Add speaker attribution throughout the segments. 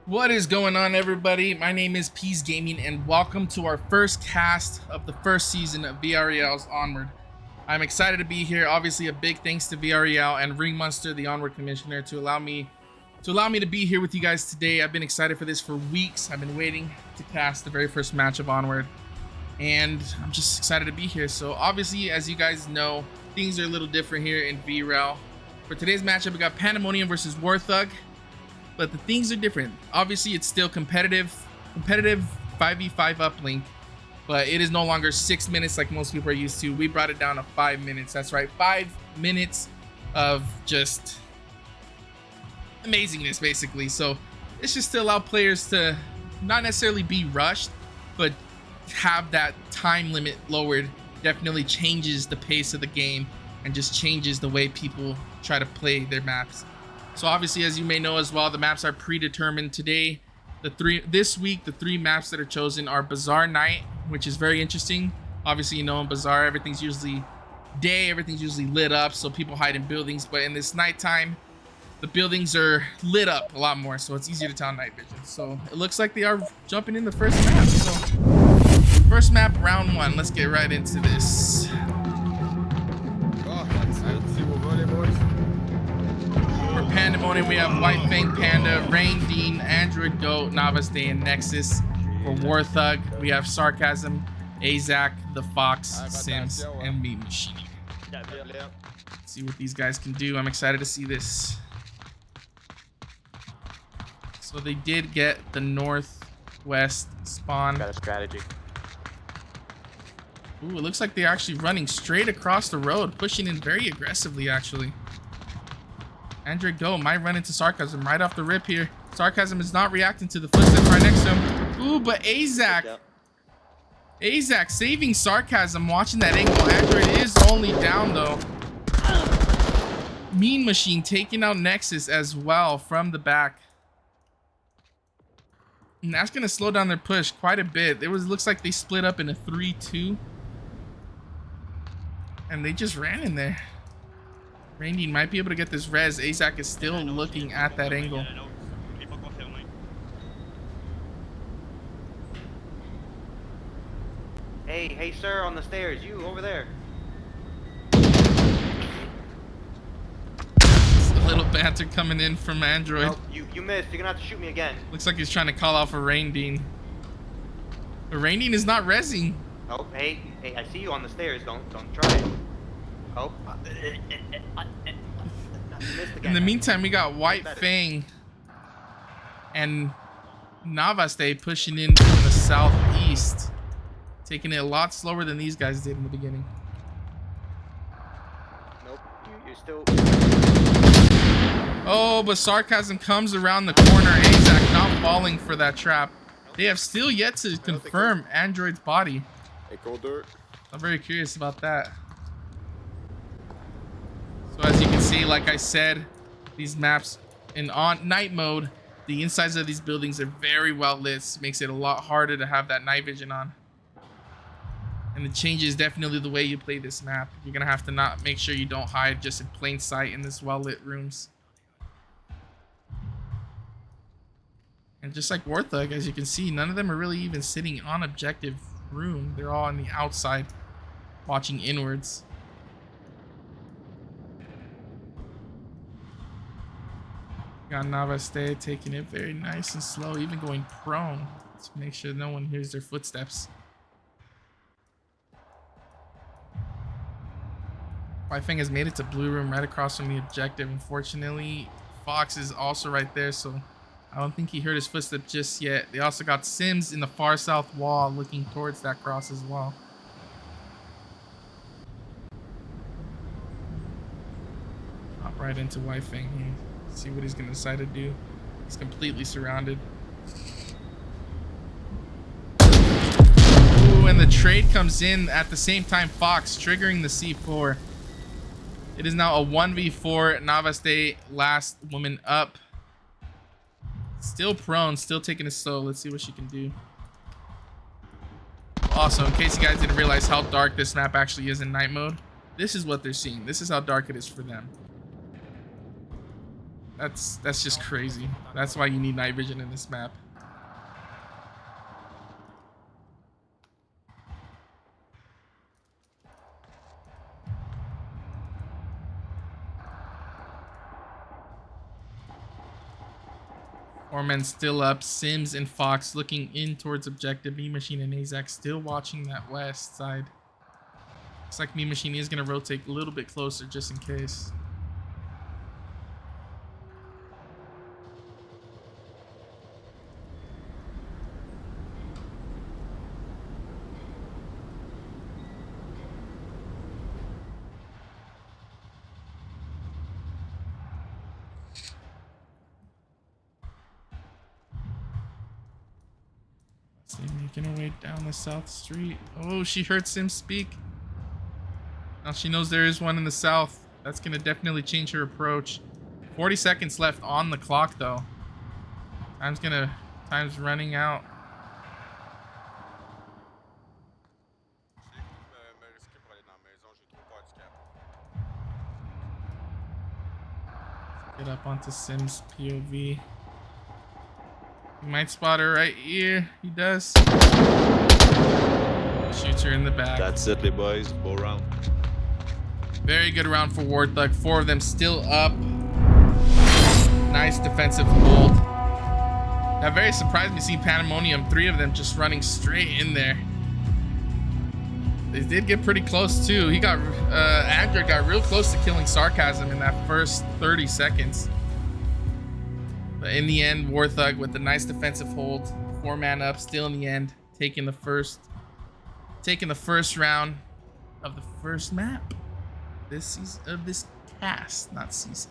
Speaker 1: What is going on, everybody? My name is Peas Gaming, and welcome to our first cast of the first season of VREL's Onward. I'm excited to be here. Obviously, a big thanks to VREL and Ringmonster, the Onward Commissioner, to allow me to be here with you guys today. I've been excited for this for weeks. I've been waiting to cast the very first match of Onward, and I'm just excited to be here. So obviously, as you guys know, things are a little different here in VREL. For today's matchup, we got Pandamonium versus Warthug, but the things are different. Obviously, it's still competitive 5v5 uplink, but it is no longer 6 minutes like most people are used to. We brought it down to 5 minutes. That's right, 5 minutes of just amazingness, basically. So it's just to allow players to not necessarily be rushed, but have that time limit lowered. Definitely changes the pace of the game and just changes the way people try to play their maps. So obviously, as you may know as well, the maps are predetermined. Today, this week, the 3 maps that are chosen are Bazaar Night, which is very interesting. Obviously, you know, in Bazaar, everything's usually day, everything's usually lit up, so people hide in buildings. But in this nighttime, the buildings are lit up a lot more, so it's easier to tell night vision. So it looks like they are jumping in the first map. So first map, round 1. Let's get right into this. For Pandemonium, we have White Fang Panda, Rain Dean, Android Goat, Navaste, and Nexus. For Warthug, we have Sarcasm, Azak, The Fox, Sims, and Meat Machine. Let's see what these guys can do. I'm excited to see this. So they did get the northwest spawn.
Speaker 2: Got a strategy.
Speaker 1: Ooh, it looks like they're actually running straight across the road, pushing in very aggressively, actually. Android Go might run into Sarcasm right off the rip here. Sarcasm is not reacting to the footsteps right next to him. Ooh, but Azak saving Sarcasm, watching that angle. Android is only down, though. Mean Machine taking out Nexus as well from the back. And that's going to slow down their push quite a bit. Looks like they split up in a 3-2. And they just ran in there. Randy might be able to get this res. Azak is still looking at that angle.
Speaker 2: Hey, sir, on the stairs. You, over there.
Speaker 1: A little banter coming in from Android.
Speaker 2: Nope, you missed. You're gonna have to shoot me again.
Speaker 1: Looks like he's trying to call out for Rain Dean. But Rain Dean is not rezzing.
Speaker 2: Oh, hey, I see you on the stairs. Don't try it. Oh.
Speaker 1: In the meantime, we got White Fang and Navaste pushing in from the southeast, taking it a lot slower than these guys did in the beginning.
Speaker 2: Nope, you're still.
Speaker 1: Oh, but Sarcasm comes around the corner. Azak not falling for that trap. They have still yet to confirm Android's body. I'm very curious about that. So as you can see, like I said, these maps in night mode, the insides of these buildings are very well lit. Makes it a lot harder to have that night vision on. And it changes definitely the way you play this map. You're gonna have to not make sure you don't hide just in plain sight in this well lit rooms. And just like Warthug, as you can see, none of them are really even sitting on objective room. They're all on the outside watching inwards. Got Navaste taking it very nice and slow, even going prone to make sure no one hears their footsteps. White Fang has made it to blue room right across from the objective. Unfortunately, Fox is also right there, so I don't think he heard his footsteps just yet. They also got Sims in the far south wall looking towards that cross as well. Hop right into White Fang here. See what he's going to decide to do. He's completely surrounded. Ooh, and the trade comes in at the same time. Fox triggering the C4. It is now a 1v4. Navaste, last woman up. Still prone, still taking it slow. Let's see what she can do. Also, in case you guys didn't realize how dark this map actually is in night mode, this is what they're seeing. This is how dark it is for them. That's just crazy. That's why you need night vision in this map. Foreman still up. Sims and Fox looking in towards objective. E Machine and Azak still watching that west side. Looks like Mean Machine is gonna rotate a little bit closer just in case. Making her way down the south street. Oh, she heard Sim speak. Now she knows there is one in the south. That's gonna definitely change her approach. 40 seconds left on the clock though. Time's running out. Get up onto Sim's POV. He might spot her right here. He does. Shoots her in the back.
Speaker 3: That's it, boys. Go round.
Speaker 1: Very good round for Warthug. 4 of them still up. Nice defensive hold. That very surprised me seeing Pandamonium. 3 of them just running straight in there. They did get pretty close too. He got Andrew got real close to killing Sarcasm in that first 30 seconds. But in the end, Warthug with a nice defensive hold, 4-man up, still in the end, taking the first round of the first map this season of this cast, not season.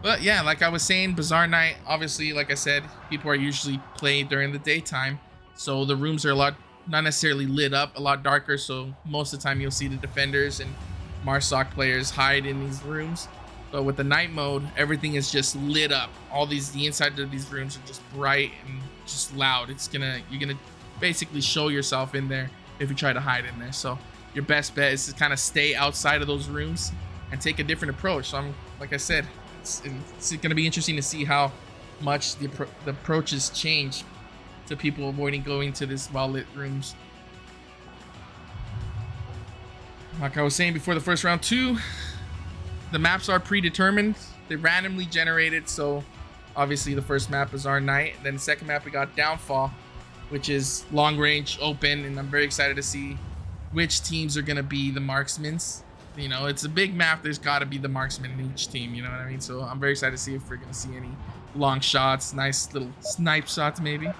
Speaker 1: But yeah, like I was saying, Bazaar Night, obviously, like I said, people are usually playing during the daytime, so the rooms are not necessarily lit up, a lot darker. So most of the time, you'll see the defenders and Marsoc players hide in these rooms. But with the night mode, everything is just lit up. The inside of these rooms are just bright and just loud. You're gonna basically show yourself in there if you try to hide in there. So your best bet is to kind of stay outside of those rooms and take a different approach. So like I said, it's gonna be interesting to see how much the approaches change to people avoiding going to this well-lit rooms. Like I was saying before the first round too, the maps are predetermined. They're randomly generated. So obviously the first map is our night. Then the second map we got Downfall, which is long range open, and I'm very excited to see which teams are gonna be the marksmans. You know, it's a big map. There's got to be the marksman in each team. You know what I mean? So I'm very excited to see if we're gonna see any long shots, nice little snipe shots maybe. Here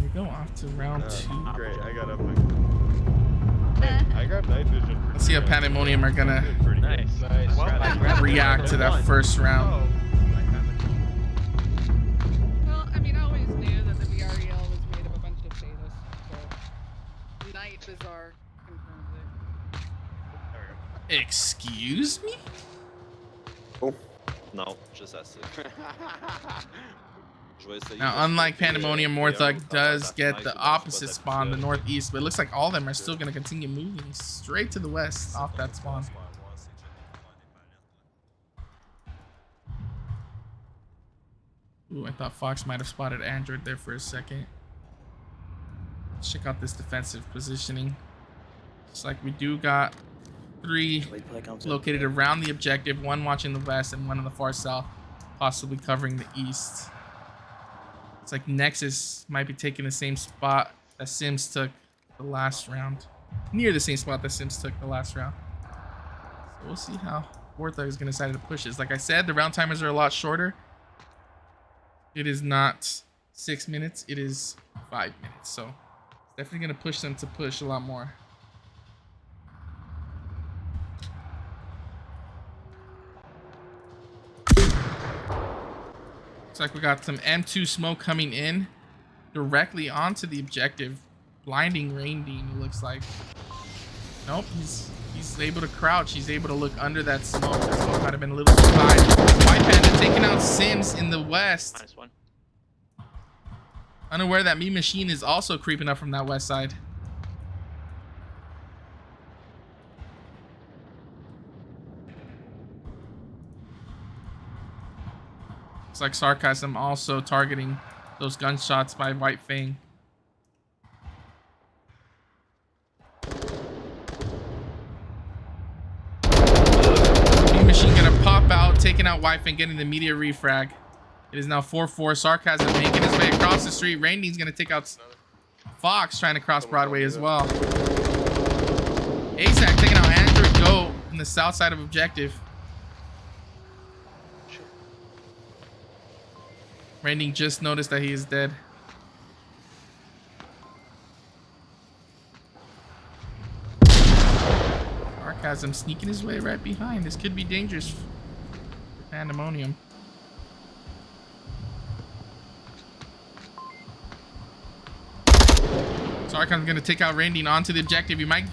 Speaker 1: we go, off to round 2.
Speaker 4: Great, I got up. I got night vision.
Speaker 1: Let's see how Pandemonium are gonna
Speaker 2: Nice.
Speaker 1: react to that first round.
Speaker 5: Well, I mean, I always knew that the VREL was made of a bunch of sadists, so Night Bizarre confirms it.
Speaker 1: Excuse me?
Speaker 3: No, just that's it.
Speaker 1: Now, unlike Pandemonium, Warthug does get the opposite spawn, the northeast, but it looks like all of them are still going to continue moving straight to the west off that spawn. Ooh, I thought Fox might have spotted Android there for a second. Let's check out this defensive positioning. Looks like we do got 3 located around the objective, 1 watching the west and 1 on the far south, possibly covering the east. It's like Nexus might be taking the same spot that Sims took the last round. Near the same spot that Sims took the last round. So we'll see how Warthug is going to decide to push this. Like I said, the round timers are a lot shorter. It is not 6 minutes. It is 5 minutes. So it's definitely going to push them to push a lot more. Looks like we got some M2 smoke coming in directly onto the objective. Blinding Rain Dean, it looks like. Nope, he's able to crouch. He's able to look under that smoke. That smoke might have been a little too high. White Panda taking out Sims in the west.
Speaker 2: Nice one.
Speaker 1: Unaware that Mean Machine is also creeping up from that west side. Looks like Sarcasm also targeting those gunshots by White Fang. Mean Machine gonna pop out, taking out White Fang, getting the media refrag. It is now 4-4. Sarcasm making his way across across the street. Raining's gonna take out Fox trying to cross Broadway as well. ASAC taking out Android Go in the south side of objective. Raining just noticed that he is dead. Sarcasm sneaking his way right behind. This could be dangerous for Pandamonium. Sarcasm's gonna take out Randine onto the objective. He might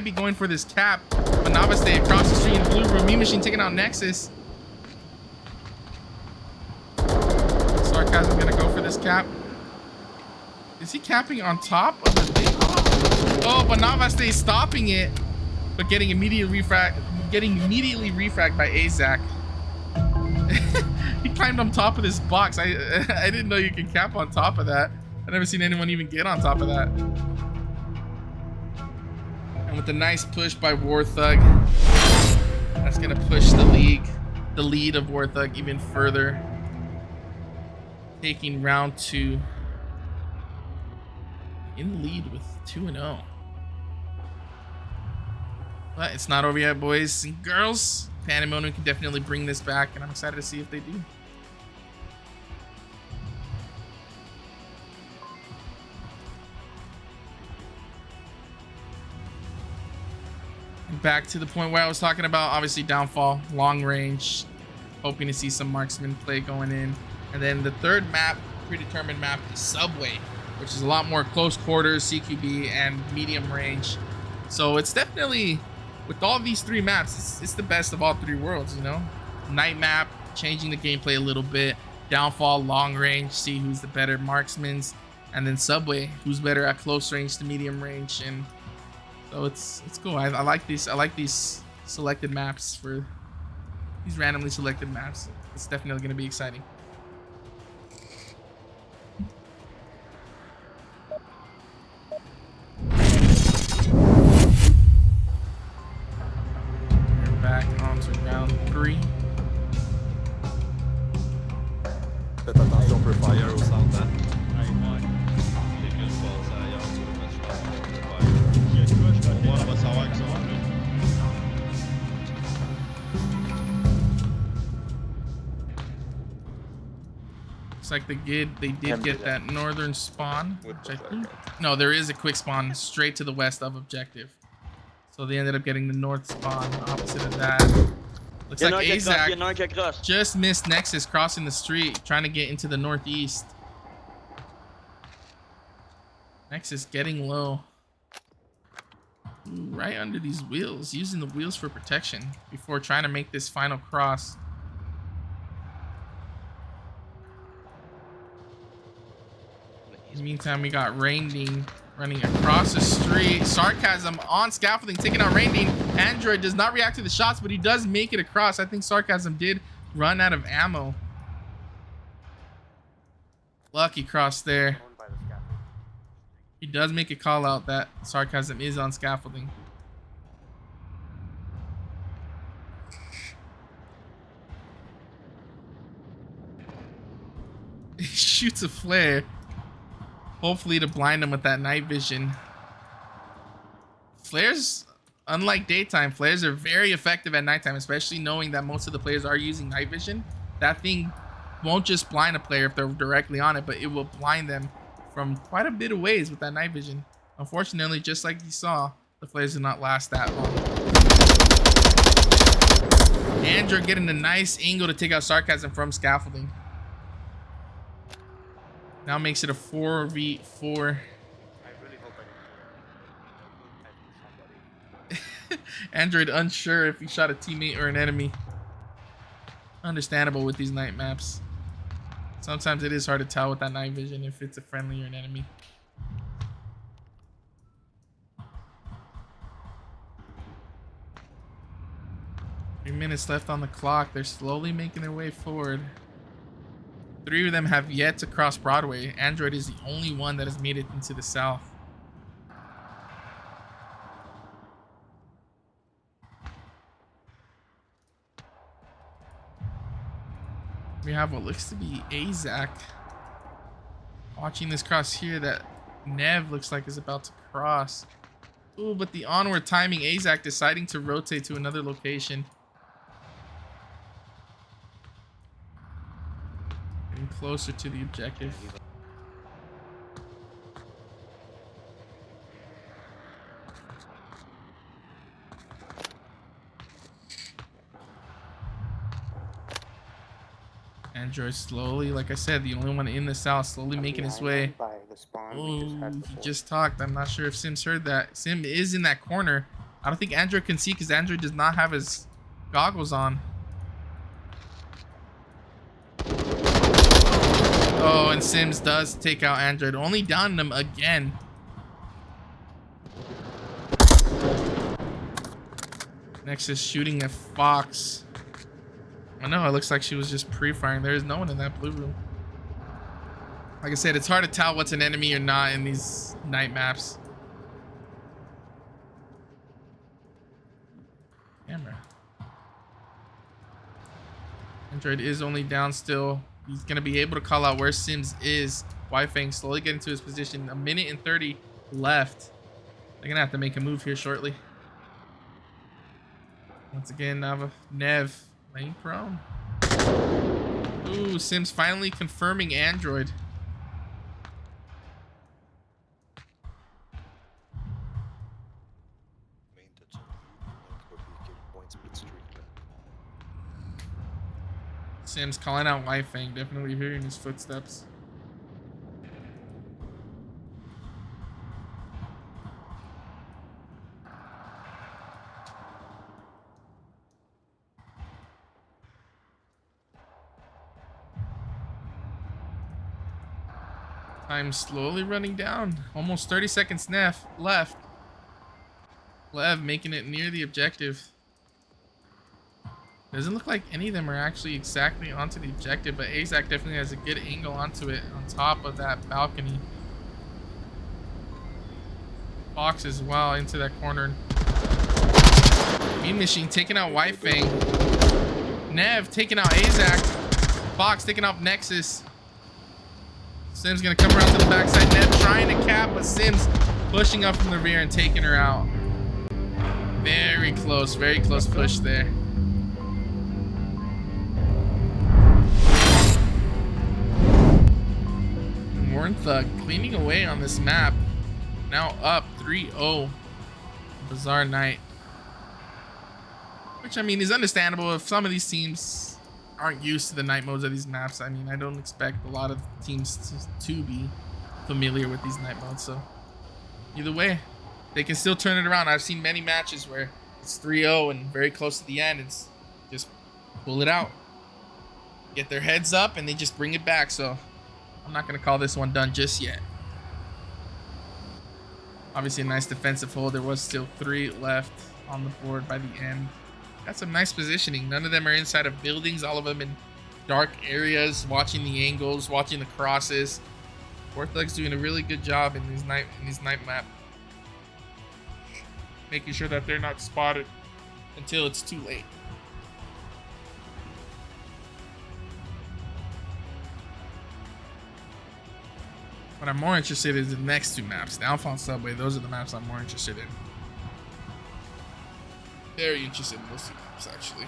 Speaker 1: be going for this cap, but Navaste across the street in blue room. Me Machine taking out Nexus. Sarcasm gonna go for this cap. Is he capping on top of the thing? Oh, but Navaste is stopping it, but getting immediately refragged by Azak. He climbed on top of this box. I didn't know you can cap on top of that. I've never seen anyone even get on top of that. And with a nice push by Warthug, that's gonna push the lead of Warthug even further. Taking round 2 in the lead with 2-0. But it's not over yet, boys and girls. Pandemonium can definitely bring this back, and I'm excited to see if they do. Back to the point where I was talking about, obviously downfall, long range, hoping to see some marksman play going in. And then the third map, predetermined map, is Subway, which is a lot more close quarters, CQB, and medium range. So it's definitely, with all these 3 maps, it's the best of all 3 worlds, you know? Night map, changing the gameplay a little bit. Downfall, long range, see who's the better marksmans. And then Subway, who's better at close range to medium range. And so it's cool. I like these selected maps, for these randomly selected maps. It's definitely going to be exciting. We're back onto round 3.
Speaker 3: Faites attention, on peut fire au centre. Hein? Quelqu'un se passe ailleurs sur le match. On va savoir que ça va.
Speaker 1: Looks like they did get that northern spawn, which I think, no, there is a quick spawn straight to the west of objective. So they ended up getting the north spawn opposite of that. Looks like Azak just missed Nexus crossing the street, trying to get into the northeast. Nexus getting low. Ooh, right under these wheels, using the wheels for protection before trying to make this final cross. In the meantime, we got Rainding running across the street. Sarcasm on scaffolding, taking out Rainding. Android does not react to the shots, but he does make it across. I think Sarcasm did run out of ammo. Lucky cross there. He does make a call out that Sarcasm is on scaffolding. He shoots a flare. Hopefully to blind him with that night vision. Flares, unlike daytime, flares are very effective at nighttime, especially knowing that most of the players are using night vision. That thing won't just blind a player if they're directly on it, but it will blind them from quite a bit of ways with that night vision. Unfortunately, just like you saw, the flares did not last that long. Andrew getting a nice angle to take out Sarcasm from scaffolding. Now makes it a 4v4.
Speaker 2: I really hope I somebody.
Speaker 1: Android unsure if he shot a teammate or an enemy. Understandable with these night maps. Sometimes it is hard to tell with that night vision if it's a friendly or an enemy. Three minutes left on the clock. They're slowly making their way forward. 3 of them have yet to cross Broadway. Android is the only one that has made it into the south. We have what looks to be Azak Watching this cross here that Nev looks like is about to cross. Ooh, but the onward timing, Azak deciding to rotate to another location. Getting closer to the objective. Android slowly, like I said, the only one in the south, slowly making his way. Oh, he just talked. I'm not sure if Sims heard that. Sim is in that corner. I don't think Android can see because Android does not have his goggles on. Oh, and Sims does take out Android, only down him again. Next is shooting at Fox. I know, it looks like she was just pre-firing. There is no one in that blue room. Like I said, it's hard to tell what's an enemy or not in these night maps. Camera. Android is only down still. He's going to be able to call out where Sims is. Wi-Fang slowly getting to his position. 1 minute and 30 left. They're going to have to make a move here shortly. Once again, Nev laying prone. Ooh, Sims finally confirming Android. Sims calling out Wi-Fang, definitely hearing his footsteps. Time slowly running down. Almost 30 seconds left. Lev making it near the objective. Doesn't look like any of them are actually exactly onto the objective, but Azak definitely has a good angle onto it on top of that balcony. Fox as well into that corner. Mean Machine taking out Wi-Fang. Nev taking out Azak. Fox taking out Nexus. Sims gonna come around to the backside. Nev trying to cap, but Sims pushing up from the rear and taking her out. Very close push there. Warthug cleaning away on this map. Now up 3-0. Bizarre night. Which, I mean, is understandable if some of these teams aren't used to the night modes of these maps. I mean, I don't expect a lot of teams to be familiar with these night modes. So either way, they can still turn it around. I've seen many matches where it's 3-0 and very close to the end. It's just pull it out. Get their heads up and they just bring it back. So I'm not going to call this one done just yet. Obviously a nice defensive hold. There was still 3 left on the board by the end. Got some nice positioning. None of them are inside of buildings. All of them in dark areas, watching the angles, watching the crosses. Warthug's doing a really good job in these night map. Making sure that they're not spotted until it's too late. What I'm more interested in is the next 2 maps. Downfall and Subway, those are the maps I'm more interested in. Very interested in those 2 maps, actually.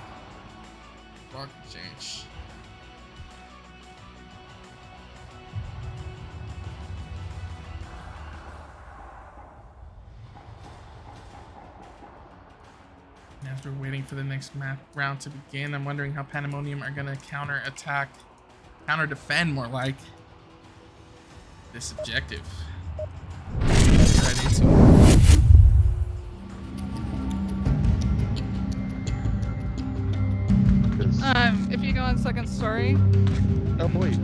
Speaker 1: Rock Exchange. And after waiting for the next map round to begin, I'm wondering how Pandamonium are going to counter-attack, counter-defend more like, this objective. Right into it.
Speaker 5: If you go on second story.
Speaker 3: Oh wait.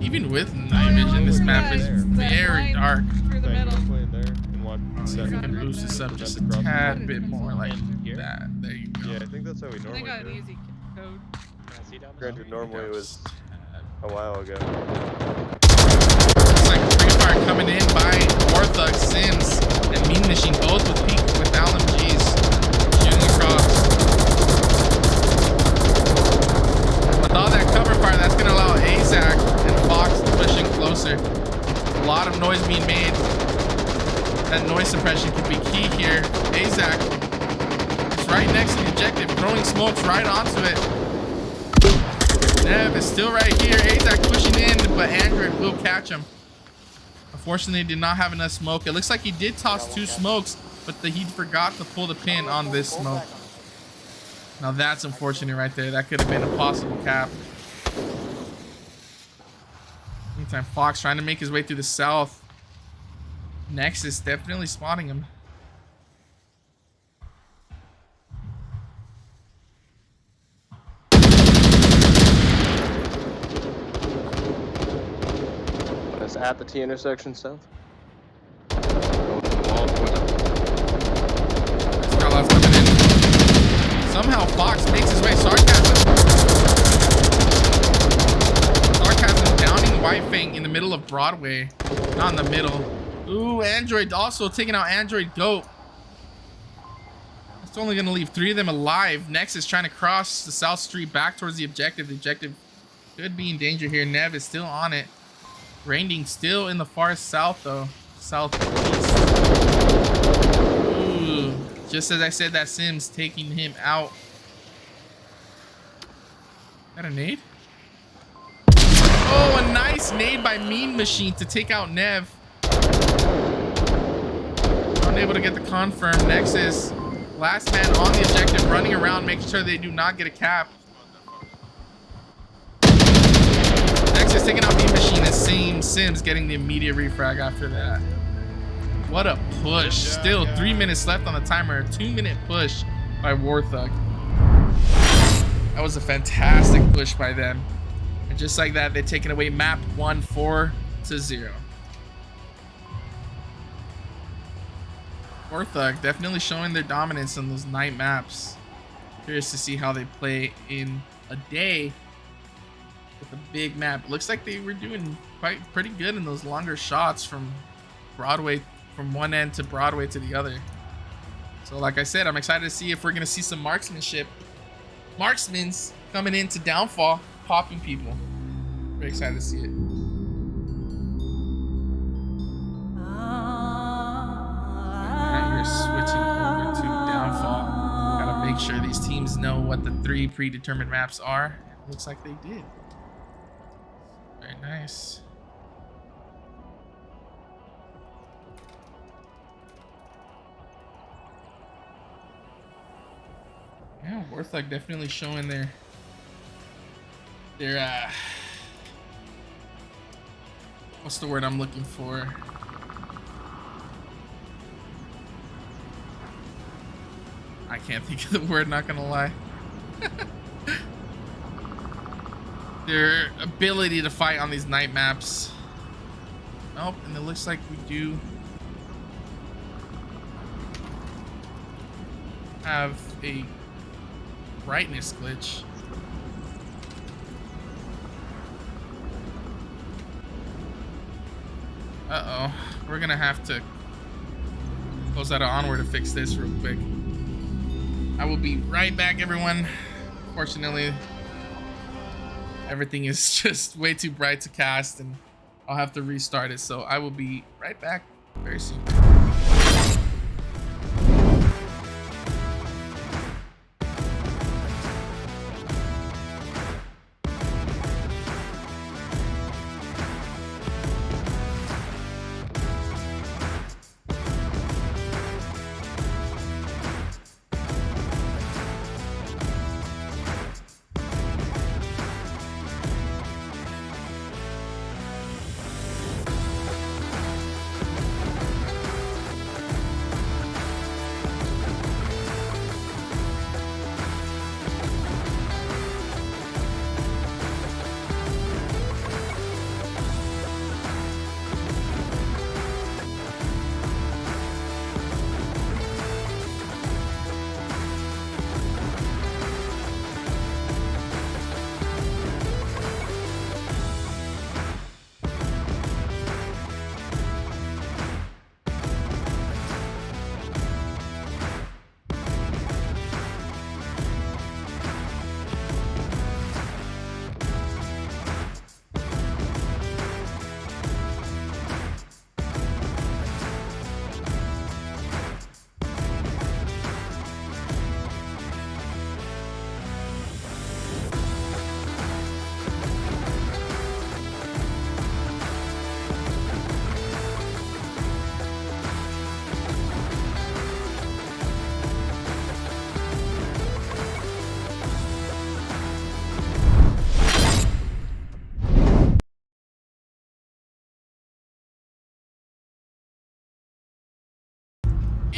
Speaker 1: Even with night vision, this map is very dark.
Speaker 5: Through the middle.
Speaker 1: You can boost this up just a tad bit more like that. There you go.
Speaker 3: Yeah, I think that's how we
Speaker 5: They
Speaker 3: normally
Speaker 5: got an
Speaker 3: do.
Speaker 5: easy code.
Speaker 3: Granted, normally it was a while ago.
Speaker 1: It's like Free Fire coming in by Warthug, Sims, and Mean Machine, both with LMGs shooting across. With all that cover fire, that's going to allow Azak and Fox to push in closer. That noise suppression could be key here. Azak is right next to the objective, throwing smokes right onto it. Nev is still right here. Azak pushing in, but Android will catch him. Unfortunately, did not have enough smoke. It looks like he did toss 2 smokes, but he forgot to pull the pin on this smoke. Now that's unfortunate right there. That could have been a possible cap. Meantime, Fox trying to make his way through the south. Nexus definitely spotting him.
Speaker 6: It's at the T intersection south.
Speaker 1: Scarlott's coming in. Somehow Fox makes his way. Sarcasm downing White Fang in the middle of Broadway. Not in the middle. Ooh, Android also taking out Android Goat. It's only going to leave 3 of them alive. Nexus trying to cross the South Street back towards the objective. The objective could be in danger here. Nev is still on it. Raining still in the far south though. Southeast. Ooh, just as I said that, Sims taking him out. Got a nade? Oh, a nice nade by Mean Machine to take out Nev. Unable to get the confirm. Nexus, last man on the objective, running around, making sure they do not get a cap. Nexus taking out Mean Machine and Sims getting the immediate refrag after that. What a push. Still 3 minutes left on the timer. A 2-minute push by Warthug. That was a fantastic push by them. And just like that, they're taking away map 1 4-0. Warthug definitely showing their dominance on those night maps. Curious to see how they play in a day with a big map. Looks like they were doing pretty good in those longer shots from Broadway, from one end to Broadway to the other. So like I said, I'm excited to see if we're gonna see some marksmanship. Marksmans coming into Downfall, popping people. Very excited to see it. Now you're switching over to Downfall. Gotta make sure these teams know what the 3 predetermined maps are. It looks like they did. Very nice. Yeah, Warthug definitely showing their what's the word I'm looking for? I can't think of the word, not gonna lie. Their ability to fight on these night maps. Nope, and it looks like we do have a brightness glitch. Uh-oh. We're gonna have to close out of Onward to fix this real quick. I will be right back, everyone. Fortunately, everything is just way too bright to cast and I'll have to restart it. So I will be right back very soon.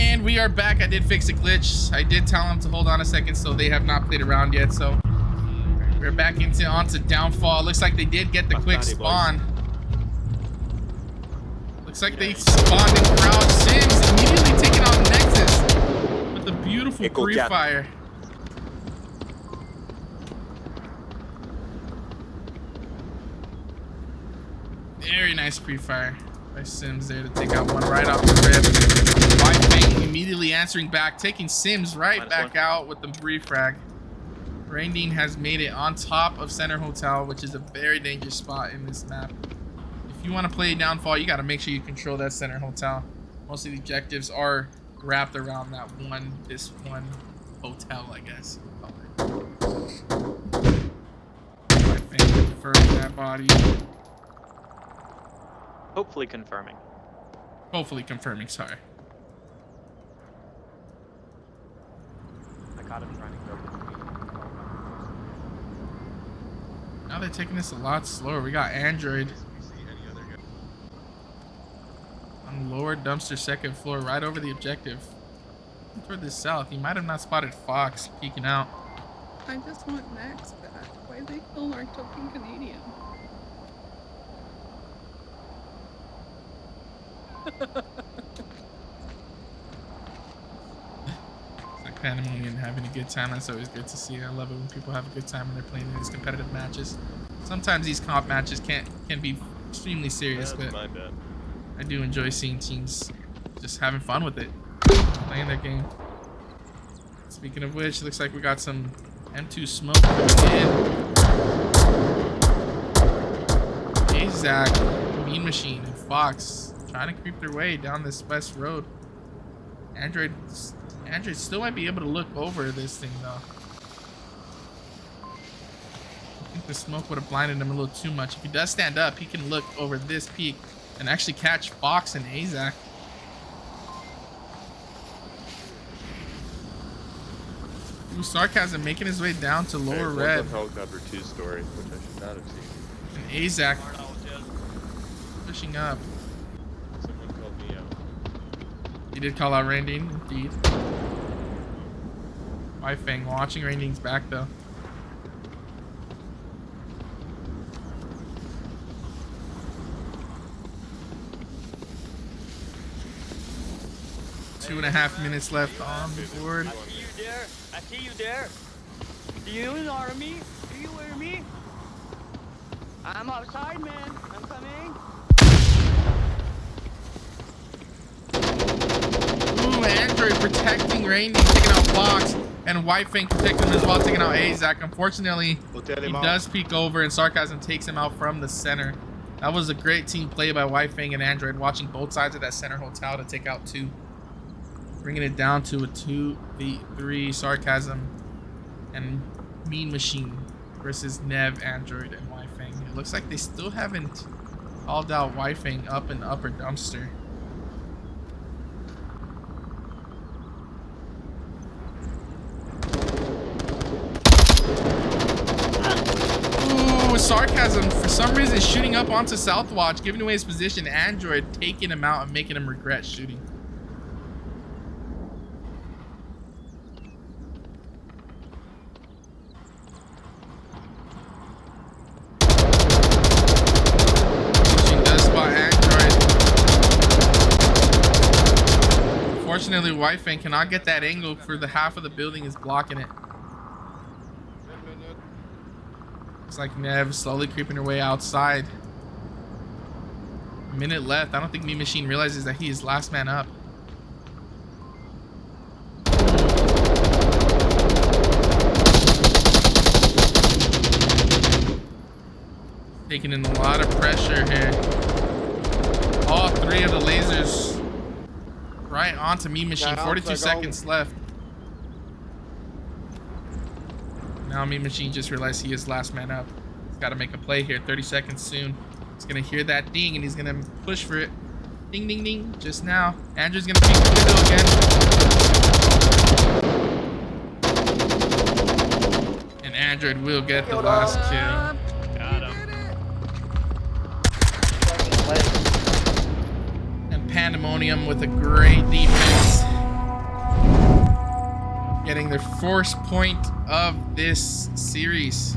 Speaker 1: And we are back. I did fix a glitch. I did tell them to hold on a second, so they have not played around yet. So we're back onto Downfall. Looks like they did get the quick spawn. Looks like they spawned in Garage Sims, immediately taking on Nexus with a beautiful pre-fire. Very nice pre-fire by Sims there to take out one right off the rip. White immediately answering back, taking Sims right back out with the refrag. Raindine has made it on top of Center Hotel, which is a very dangerous spot in this map. If you want to play Downfall, you got to make sure you control that Center Hotel. Most of the objectives are wrapped around this one hotel, I guess. Confirming that body.
Speaker 7: Hopefully confirming.
Speaker 1: Hopefully confirming, sorry.
Speaker 7: I caught him trying to go.
Speaker 1: Now they're taking this a lot slower. We got Android on lower dumpster second floor right over the objective. Toward the south. He might have not spotted Fox peeking out.
Speaker 5: I just want Max back. Why they kill our token Canadian?
Speaker 1: It's like Pandamonium having a good time. That's always good to see. I love it when people have a good time when they're playing in these competitive matches. Sometimes these comp matches can be extremely serious, but I do enjoy seeing teams just having fun with it, playing their game. Speaking of which, looks like we got some M2 smoke in. Zach, Mean Machine, and Fox trying to creep their way down this west road. Android still might be able to look over this thing though. I think the smoke would have blinded him a little too much. If he does stand up, he can look over this peak and actually catch Fox and Azak. Ooh, Sarcasm making his way down to lower red.
Speaker 3: Helicopter 2 story, which I should not have seen.
Speaker 1: And Azak pushing up.
Speaker 3: Someone called me out.
Speaker 1: He did call out Raindine, indeed. Fang watching Raindine's back though. Two and a half minutes left on the board.
Speaker 8: I see you there. I see you there. Do you ignore me? Do you hear me? I'm outside, man. I'm coming.
Speaker 1: Ooh, Android protecting Raindine, taking out Fox, and Fang protecting him as well, taking out Azak. Unfortunately, he does peek over, and Sarcasm takes him out from the center. That was a great team play by Fang and Android, watching both sides of that center hotel to take out two. Bringing it down to a 2v3. Sarcasm and Mean Machine versus Nev, Android, and Fang. It looks like they still haven't called out Fang up in upper dumpster. Ooh, Sarcasm for some reason shooting up onto Southwatch, giving away his position. Android taking him out and making him regret shooting. Unfortunately, Fang cannot get that angle for the half of the building is blocking it. Looks like Nev slowly creeping her way outside. A minute left. I don't think Mean Machine realizes that he is last man up. Taking in a lot of pressure here. All three of the lasers right onto Mean Machine. 42 seconds left. Now Mean Machine just realized he is last man up. He's got to make a play here. 30 seconds soon. He's going to hear that ding and he's going to push for it. Ding, ding, ding. Just now. Andrew's going to peek the window again. And Android will get the last kill.
Speaker 8: Got him.
Speaker 1: Pandemonium with a great defense. getting their first point of this series.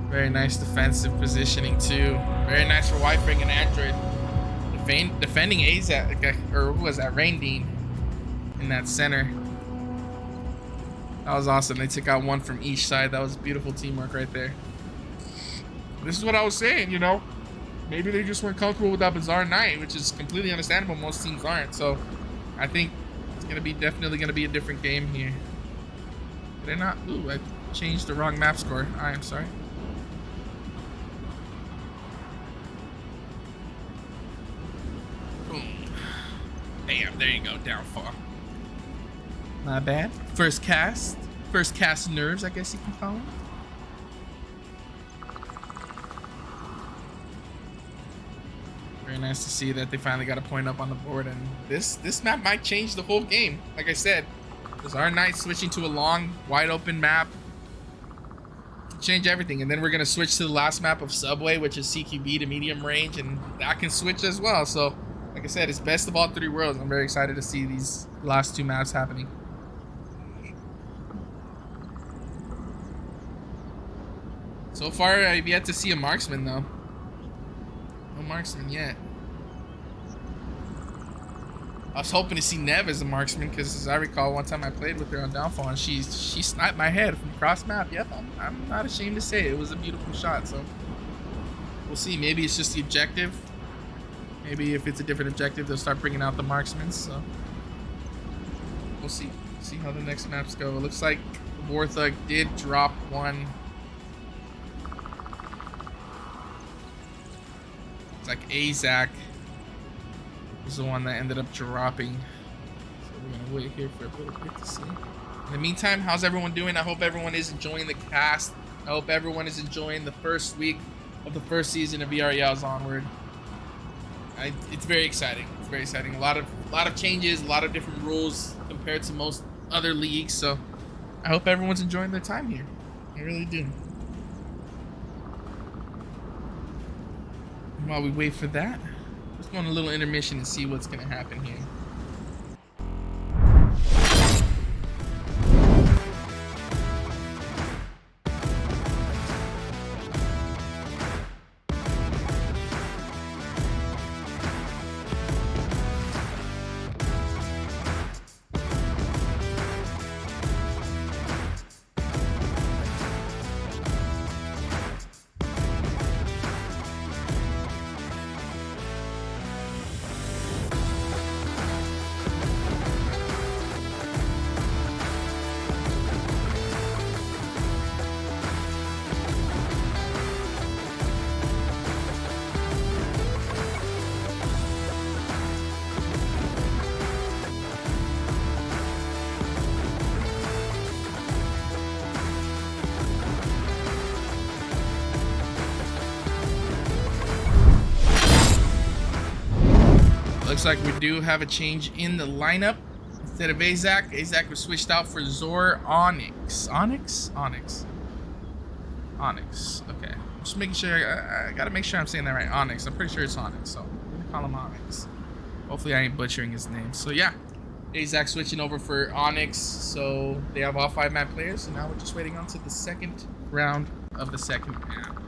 Speaker 1: Very nice defensive positioning too. Very nice for Wyfring and Android. Defending AZAC, or who was that? Rain Dean in that center. That was awesome. They took out one from each side. That was beautiful teamwork right there. This is what I was saying, you know. Maybe they just weren't comfortable with that bizarre night, which is completely understandable. Most teams aren't. So I think it's gonna be definitely gonna be a different game here. Did I not? Ooh, I changed the wrong map score. I am sorry. Boom. Bam, there you go, downfall. Not bad. First cast nerves, I guess you can call them. Very nice to see that they finally got a point up on the board, and this map might change the whole game. Like I said, this our night switching to a long, wide open map. Change everything, and then we're gonna switch to the last map of Subway, which is CQB to medium range, and that can switch as well. So, like I said, it's best of all three worlds. I'm very excited to see these last two maps happening. So far, I've yet to see a marksman though. No marksman yet. I was hoping to see Nev as a marksman because, as I recall, one time I played with her on Downfall and she sniped my head from cross map. Yep, I'm not ashamed to say it was a beautiful shot. So we'll see. Maybe it's just the objective. Maybe if it's a different objective, they'll start bringing out the marksmen. So we'll see. See how the next maps go. It looks like Warthug did drop one. It's like AZAC was the one that ended up dropping. So we're gonna wait here for a little bit to see. In the meantime, how's everyone doing? I hope everyone is enjoying the cast. I hope everyone is enjoying the first week of the first season of VREL's Onward. It's very exciting. It's very exciting. A lot of changes, a lot of different rules compared to most other leagues. So I hope everyone's enjoying their time here. I really do. And while we wait for that, let's go on a little intermission and see what's gonna happen here. Looks like we do have a change in the lineup. Instead of AZAC was switched out for Zor Onyx. Onyx. Okay, just making sure. I gotta make sure I'm saying that right. Onyx. I'm pretty sure it's Onyx, so we're gonna call him Onyx. Hopefully, I ain't butchering his name. So yeah, AZAC switching over for Onyx. So they have all 5 map players. So now we're just waiting on to the second round of the second map.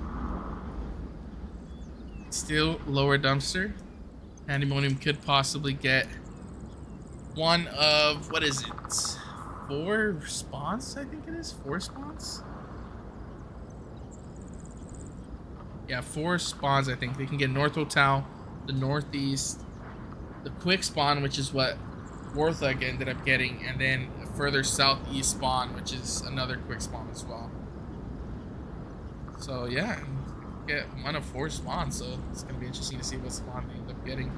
Speaker 1: Still lower dumpster. Pandamonium could possibly get one of, what is it? 4 spawns, I think it is? 4 spawns? Yeah, 4 spawns, I think. They can get North Hotel, the Northeast, the quick spawn, which is what Warthug ended up getting, and then a further Southeast spawn, which is another quick spawn as well. So yeah, get one of 4 spawns, so it's gonna be interesting to see what spawn they end up getting.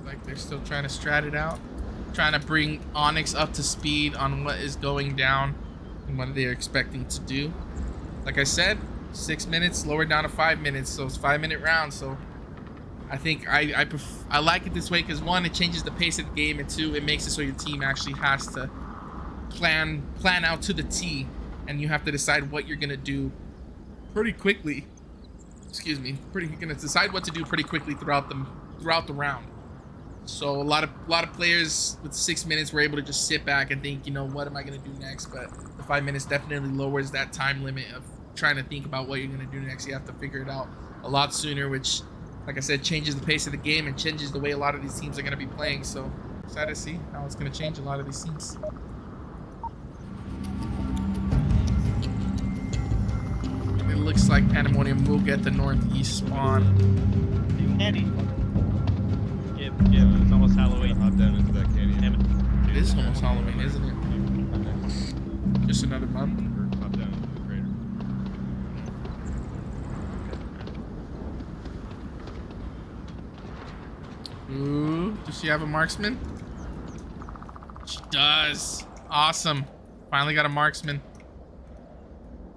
Speaker 1: Like they're still trying to strat it out, trying to bring Onyx up to speed on what is going down and what they're expecting to do. Like I said, 6 minutes, lowered down to 5 minutes, so it's 5-minute rounds. So I think I like it this way because 1, it changes the pace of the game, and 2, it makes it so your team actually has to plan out to the T, and you have to decide what you're gonna do pretty quickly excuse me, gonna decide what to do pretty quickly throughout the round. So a lot of players with 6 minutes were able to just sit back and think, you know, what am I gonna do next? But the 5 minutes definitely lowers that time limit of trying to think about what you're gonna do next. You have to figure it out a lot sooner, which, like I said, changes the pace of the game and changes the way a lot of these teams are gonna be playing. So excited to see how it's gonna change a lot of these teams. It looks like Pandamonium will get the northeast spawn.
Speaker 8: Andy. Yeah, it's almost Halloween.
Speaker 3: Hop down into that canyon.
Speaker 8: Damn it.
Speaker 1: It is almost Halloween, isn't it? Just another month.
Speaker 3: Or hop down into the crater.
Speaker 1: Ooh, does she have a marksman? She does. Awesome. Finally got a marksman.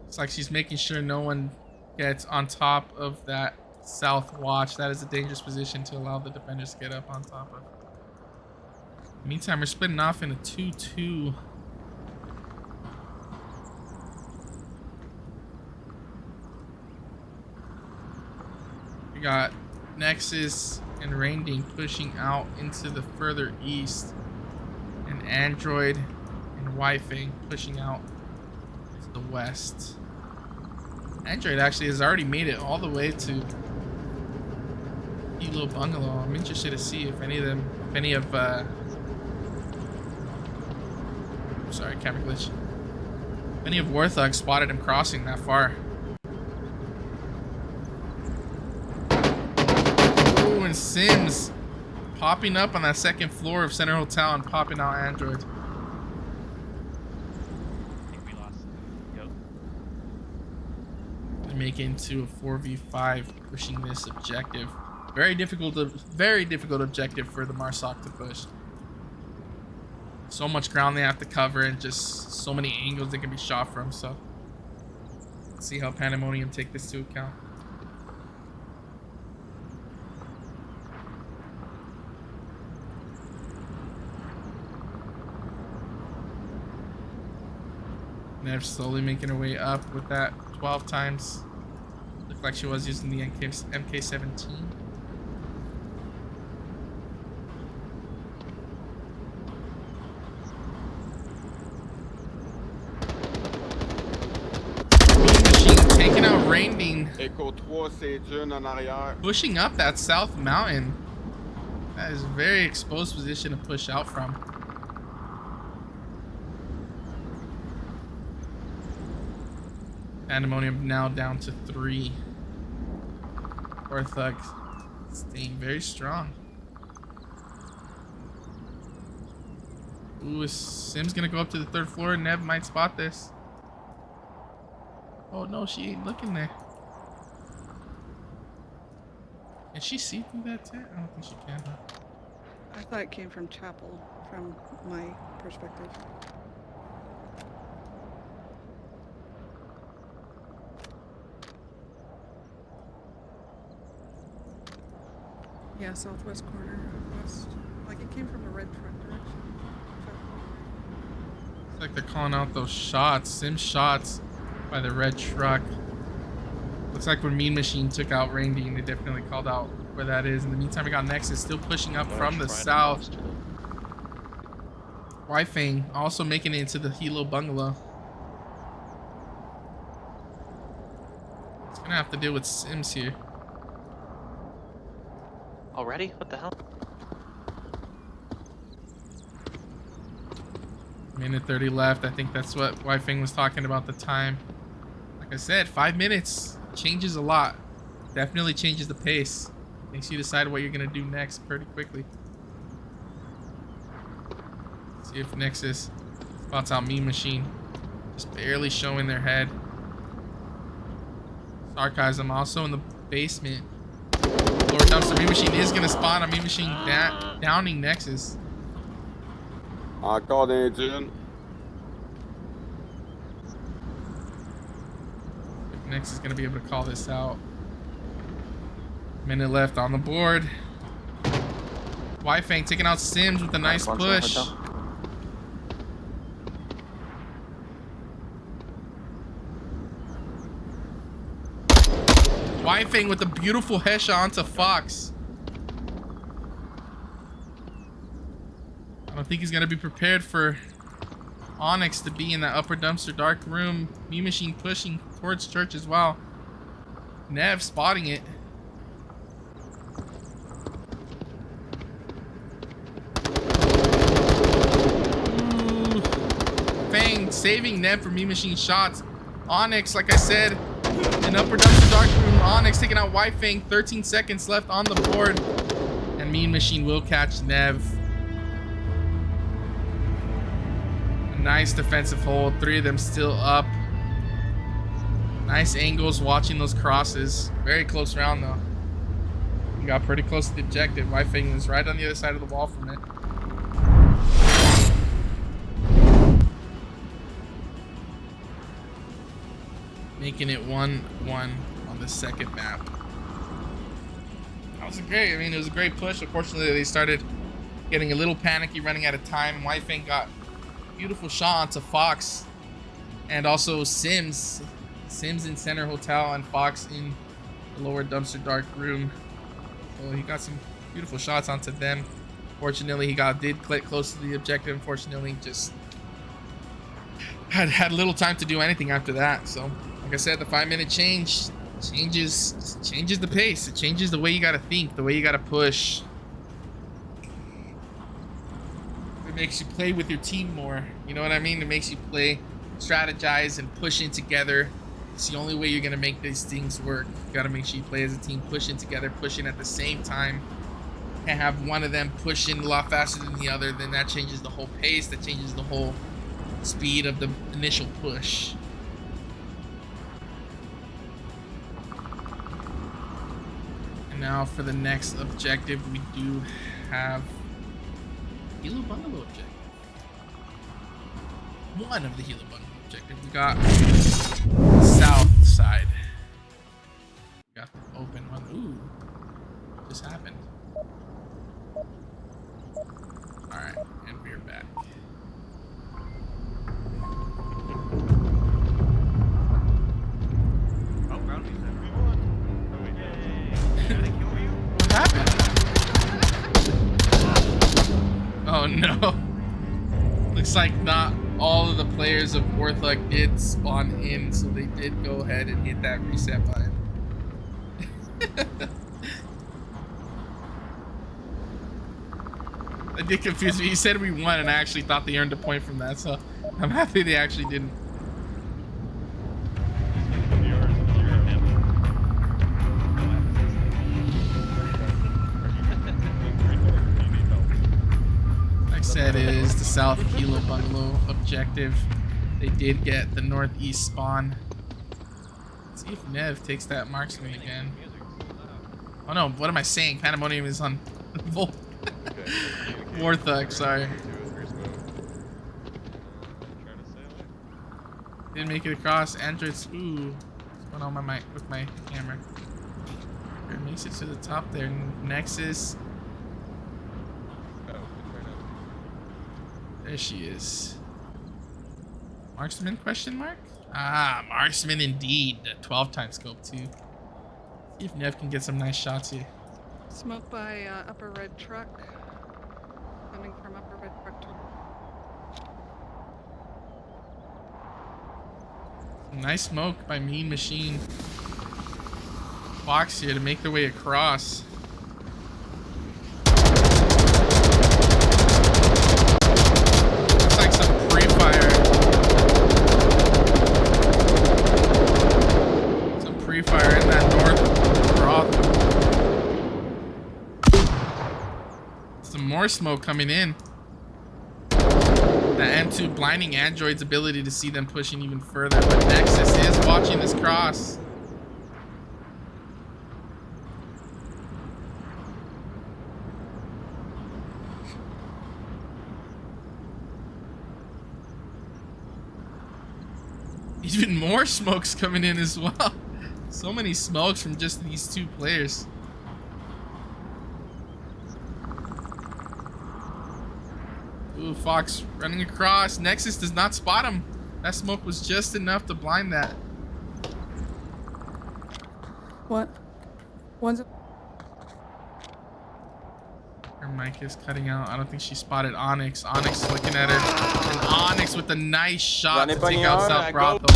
Speaker 1: It's like she's making sure no one gets on top of that south watch. That is a dangerous position to allow the defenders to get up on top of. Meantime, we're splitting off in a 2-2. We got Nexus and Rainding pushing out into the further east, and Android and Wi-Fi pushing out to the west. Android actually has already made it all the way to Hilo Bungalow. I'm interested to see if any of sorry, camera glitch. If any of Warthug spotted him crossing that far. Ooh, and Sims popping up on that second floor of Center Hotel and popping out Android.
Speaker 8: I think we lost. Yep.
Speaker 1: Make it into a 4v5, pushing this objective. Very difficult objective for the Marsoc to push. So much ground they have to cover and just so many angles they can be shot from. So let's see how Pandamonium take this to account. Nev slowly making her way up with that 12 times. Looked like she was using the MK17. Machine taking out Rainding.
Speaker 9: Echo 3, c'est June en arrière.
Speaker 1: Pushing up that south mountain. That is a very exposed position to push out from. Pandemonium now down to 3. Warthug staying very strong. Ooh, is Sim's gonna go up to the 3rd floor? Nev might spot this. Oh no, she ain't looking there. Can she see through that tent? I don't think she can. Huh?
Speaker 5: I thought it came from Chapel, from my perspective. Yeah, southwest corner of west. Like it came from the red truck direction.
Speaker 1: It's like they're calling out those shots, Sim shots by the red truck. Looks like when Mean Machine took out Rainding, they definitely called out where that is. In the meantime, we got Nexus still pushing up from the south. Wi-Fi also making it into the Hilo Bungalow. It's gonna have to deal with Sims here.
Speaker 7: Already? What the hell?
Speaker 1: Minute 30 left. I think that's what Wi-Fi was talking about, the time. Like I said, 5 minutes changes a lot. Definitely changes the pace. Makes you decide what you're gonna do next pretty quickly. See if Nexus spots out Mean Machine. Just barely showing their head. Sarcasm also in the basement. Lower dumpster. Mean Machine is gonna spawn a Mean Machine downing Nexus.
Speaker 9: Encore des dunes.
Speaker 1: If Nexus is gonna be able to call this out. Minute left on the board. Wi-Fi taking out Sims with a nice push. Wifing with a beautiful headshot onto Fox. I don't think he's gonna be prepared for Onyx to be in that upper dumpster dark room. Mean Machine pushing towards church as well. Nev spotting it. Ooh. Fang saving Nev from Mean Machine shots. Onyx, like I said, in upper dumpster dark room. Onyx taking out White Fang. 13 seconds left on the board. And Mean Machine will catch Nev. Nice defensive hold. 3 of them still up. Nice angles watching those crosses. Very close round though. We got pretty close to the objective. White Fang was right on the other side of the wall from it. Making it 1-1 on the second map. That was great. I mean, it was a great push. Unfortunately, they started getting a little panicky, running out of time. White Fang got beautiful shot onto Fox and also Sims in center hotel and Fox in the lower dumpster dark room. So he got some beautiful shots onto them. Fortunately, he did click close to the objective. Unfortunately, just had little time to do anything after that. So like I said, the 5-minute change changes the pace. It changes the way you gotta think, the way you gotta push. Makes you play with your team more. You know what I mean? It makes you play, strategize, and push in together. It's the only way you're gonna make these things work. You gotta make sure you play as a team, pushing together, pushing at the same time. Can't have one of them pushing a lot faster than the other. Then that changes the whole pace. That changes the whole speed of the initial push. And now for the next objective, we do have Hilo Bungalow objective. One of the Hilo Bungalow objectives. We got south side. We got the open one. Ooh, what just happened? Alright, and we're back.
Speaker 2: Oh, Brownie's everyone. Did I kill you?
Speaker 1: What happened? Oh no. Looks like not all of the players of Warthug did spawn in, so they did go ahead and hit that reset button. That did confuse me. He said we won, and I actually thought they earned a point from that, so I'm happy they actually didn't. Said it is the South Hilo Bungalow objective. They did get the northeast spawn. Let's see if Nev takes that marksman again. Oh no, what am I saying? Pandamonium is on Volt. Warthug, sorry. Didn't make it across. Androids. Ooh, what's going on with my camera? It makes it to the top there. Nexus. There she is. Marksman question mark? Ah, marksman indeed. 12 times scope too. See if Nev can get some nice shots here.
Speaker 5: Smoke by upper red truck. Coming from upper red truck.
Speaker 1: Nice smoke by Mean Machine. Fox here to make their way across. Fire in that north broth. Some more smoke coming in. The M2 blinding Android's ability to see them pushing even further, but Nexus is watching this cross. Even more smoke's coming in as well. So many smokes from just these two players. Ooh, Fox running across. Nexus does not spot him. That smoke was just enough to blind that.
Speaker 5: What? One's
Speaker 1: Her mic is cutting out. I don't think she spotted Onyx. Onyx looking at her. And Onyx with a nice shot to take out South Brothel.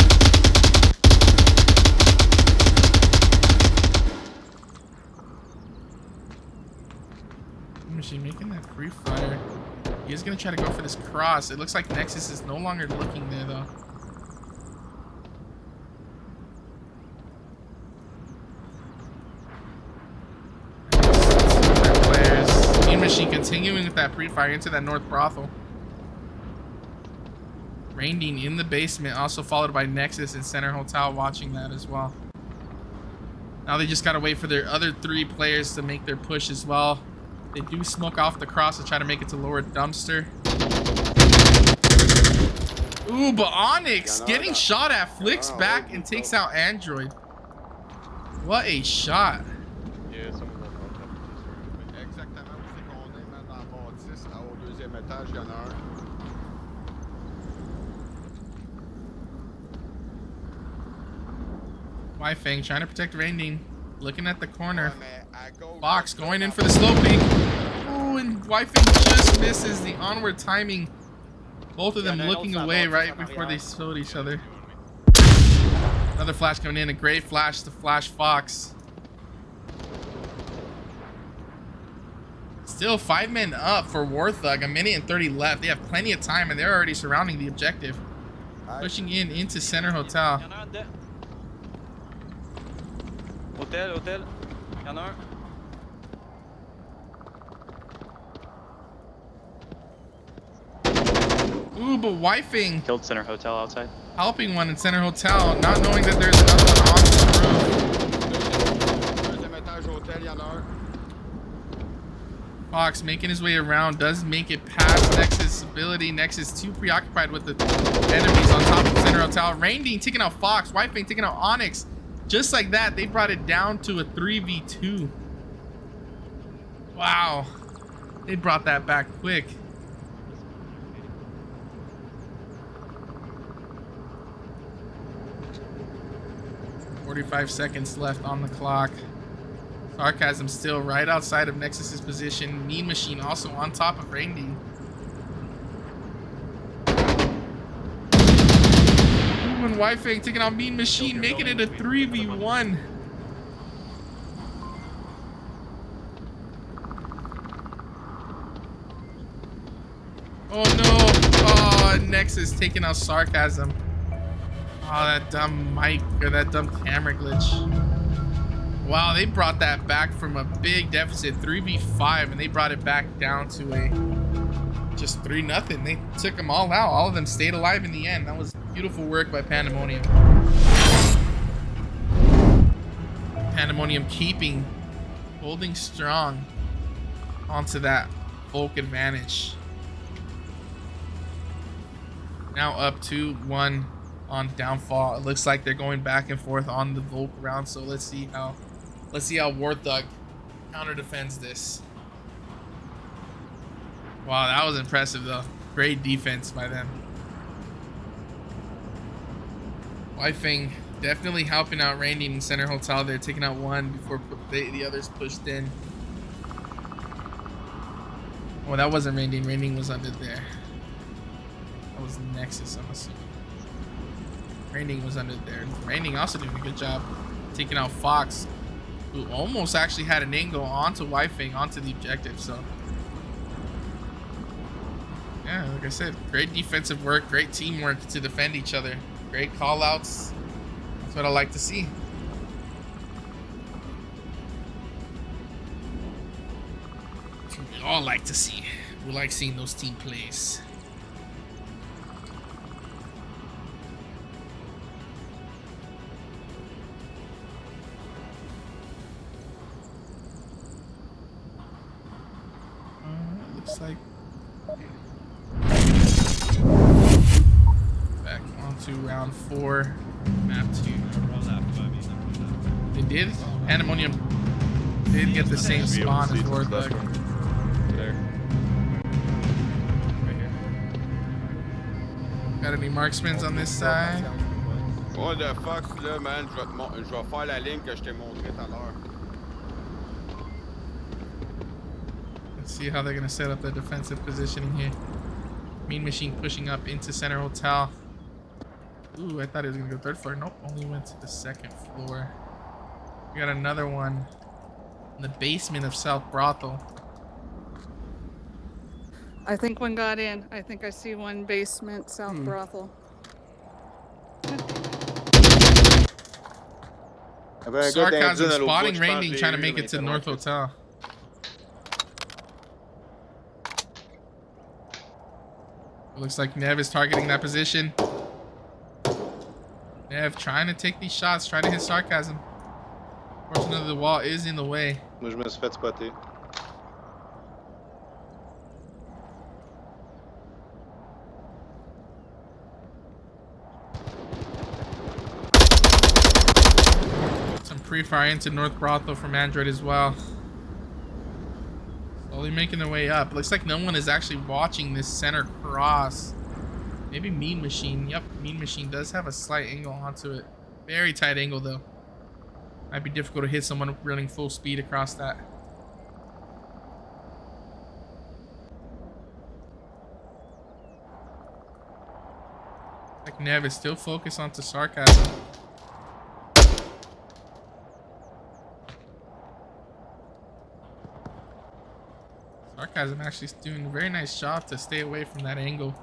Speaker 1: Is she making that free fire? He is going to try to go for this cross. It looks like Nexus is no longer looking there, though. Players. Mean Machine continuing with that pre-fire into that North Brothel. Raining in the basement, also followed by Nexus and Center Hotel watching that as well. Now they just got to wait for their other 3 players to make their push as well. They do smoke off the cross to try to make it to lower dumpster. Ooh, but Onyx getting shot at, flicks back and takes out Android. What a shot.
Speaker 3: Yeah, some of them don't have this.
Speaker 9: Exactement où c'est qu'on est, man, dans le bâtisse, là, au 2e étage, il y en a un.
Speaker 1: Wifang trying to protect Rainding. Looking at the corner.
Speaker 9: Ouais, mais à gauche,
Speaker 1: Fox going in for the slow peek. Ooh, and Wifang just misses the Onward timing. Both of them looking away right before they showed each other. Another flash coming in. A great flash to flash Fox. Still 5 men up for Warthug. 1:30 left. They have plenty of time and they're already surrounding the objective. Pushing in into Center Hotel.
Speaker 8: Hôtel, hôtel. Y'en a un.
Speaker 1: Ooh, but Wifang
Speaker 7: Killed Center Hotel outside.
Speaker 1: helping one in Center Hotel, not knowing that there's another one on the roof.
Speaker 9: 2e étage hôtel, il y en a un.
Speaker 1: Fox making his way around, does make it past Nexus' ability. Nexus too preoccupied with the enemies on top of Center Hotel. Rainding taking out Fox, Wifang taking out Onyx. Just like that, they brought it down to a 3v2. Wow. They brought that back quick. "45 seconds left on the clock. Sarcasm still right outside of Nexus's position. Mean Machine also on top of Rainding. And Wifang taking out Mean Machine, making it a 3v1. Oh no! Oh, Nexus taking out Sarcasm. Oh, that dumb mic or that dumb camera glitch. Wow, they brought that back from a big deficit, 3v5, and they brought it back down to a just 3-0. They took them all out. All of them stayed alive in the end. That was beautiful work by Pandamonium. Pandamonium holding strong onto that Volk advantage. Now up 2-1 on downfall. It looks like they're going back and forth on the Volk round. So let's see how Warthug counter defends this. Wow, that was impressive though. Great defense by them. Wifang definitely helping out Rainding in Center Hotel. They're taking out one before the others pushed in. Oh, that wasn't Rainding. Rainding was under there. That was Nexus, I'm assuming. Rainding was under there. Rainding also doing a good job taking out Fox, who almost actually had an angle onto Wifang, onto the objective. So yeah, like I said, great defensive work, great teamwork to defend each other, great call outs. That's what I like to see. That's what we all like to see. We like seeing those team plays. Looks like back onto round 4, map 2. They did. Pandamonium did get the same spawn as Warthug.
Speaker 3: There.
Speaker 1: Right here. Got any marksmans on this side?
Speaker 9: What the fuck, là, man? Je vais faire la ligne que je t'ai montré tout à l'heure.
Speaker 1: Let's see how they're gonna set up the defensive positioning here. Mean Machine pushing up into Center Hotel. Ooh, I thought he was gonna go third floor. Nope, only went to the second floor. We got another one in the basement of South Brothel.
Speaker 5: I think one got in. I think I see one basement, South Brothel.
Speaker 1: Sarcasm spotting Rainbeam trying to make it to North Hotel. Looks like Nev is targeting that position. Nev trying to take these shots, trying to hit Sarcasm. Fortunately, the wall is in the way.
Speaker 6: Moi, je me suis fait spotter.
Speaker 1: Some pre-fire into North Brothel from Android as well. Slowly making their way up. Looks like no one is actually watching this center cross. Maybe Mean Machine. Yep, Mean Machine does have a slight angle onto it. Very tight angle though. Might be difficult to hit someone running full speed across that. Like Nev is still focused onto Sarcasm. Sarcasm actually doing a very nice job to stay away from that angle.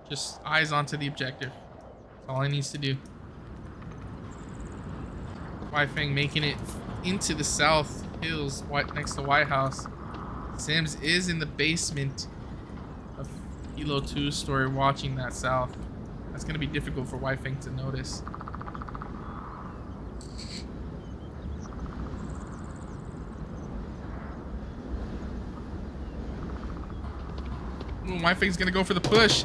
Speaker 1: Just eyes onto the objective. That's all he needs to do. Weifeng making it into the South Hills next to White House. Sims is in the basement of Kilo 2's story watching that south. That's going to be difficult for Weifeng to notice. Ooh, Weifeng's going to go for the push.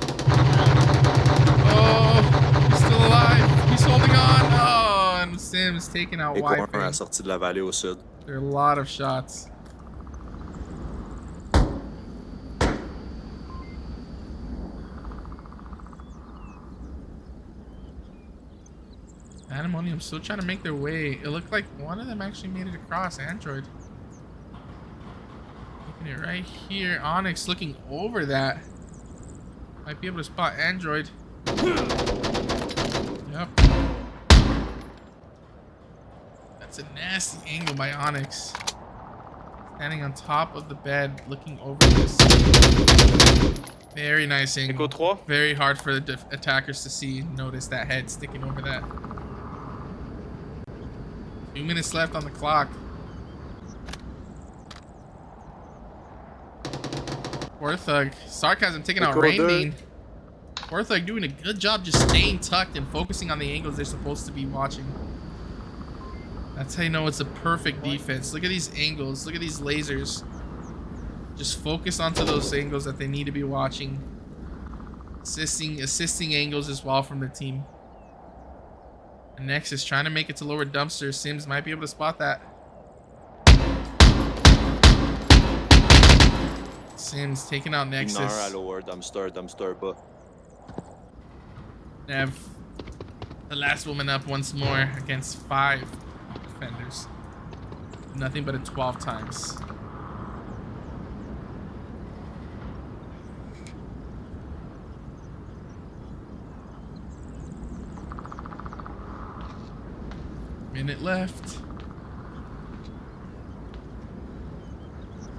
Speaker 1: Oh, he's still alive. He's holding on. Oh, and Sims taking out Weifeng.
Speaker 3: Sortie de la vallée au sud.
Speaker 1: There are a lot of shots. Pandamonium still trying to make their way. It looked like one of them actually made it across Android. Making it right here. Onyx looking over that. Might be able to spot Android. Yep. That's a nasty angle by Onyx. Standing on top of the bed, looking over this. Very nice angle. Very hard for the attackers to see. Notice that head sticking over that. 2 minutes left on the clock. Warthug. Sarcasm taking out Rainbeam. Warthug doing a good job just staying tucked and focusing on the angles they're supposed to be watching. That's how you know it's a perfect defense. Look at these angles. Look at these lasers. Just focus onto those angles that they need to be watching. Assisting angles as well from the team. And next is trying to make it to lower dumpster. Sims might be able to spot that. Sims taking out Nexus.
Speaker 3: Ignore lower dumpster bas.
Speaker 1: Nev, the last woman up once more against 5 defenders. Nothing but a 12 times. Minute left.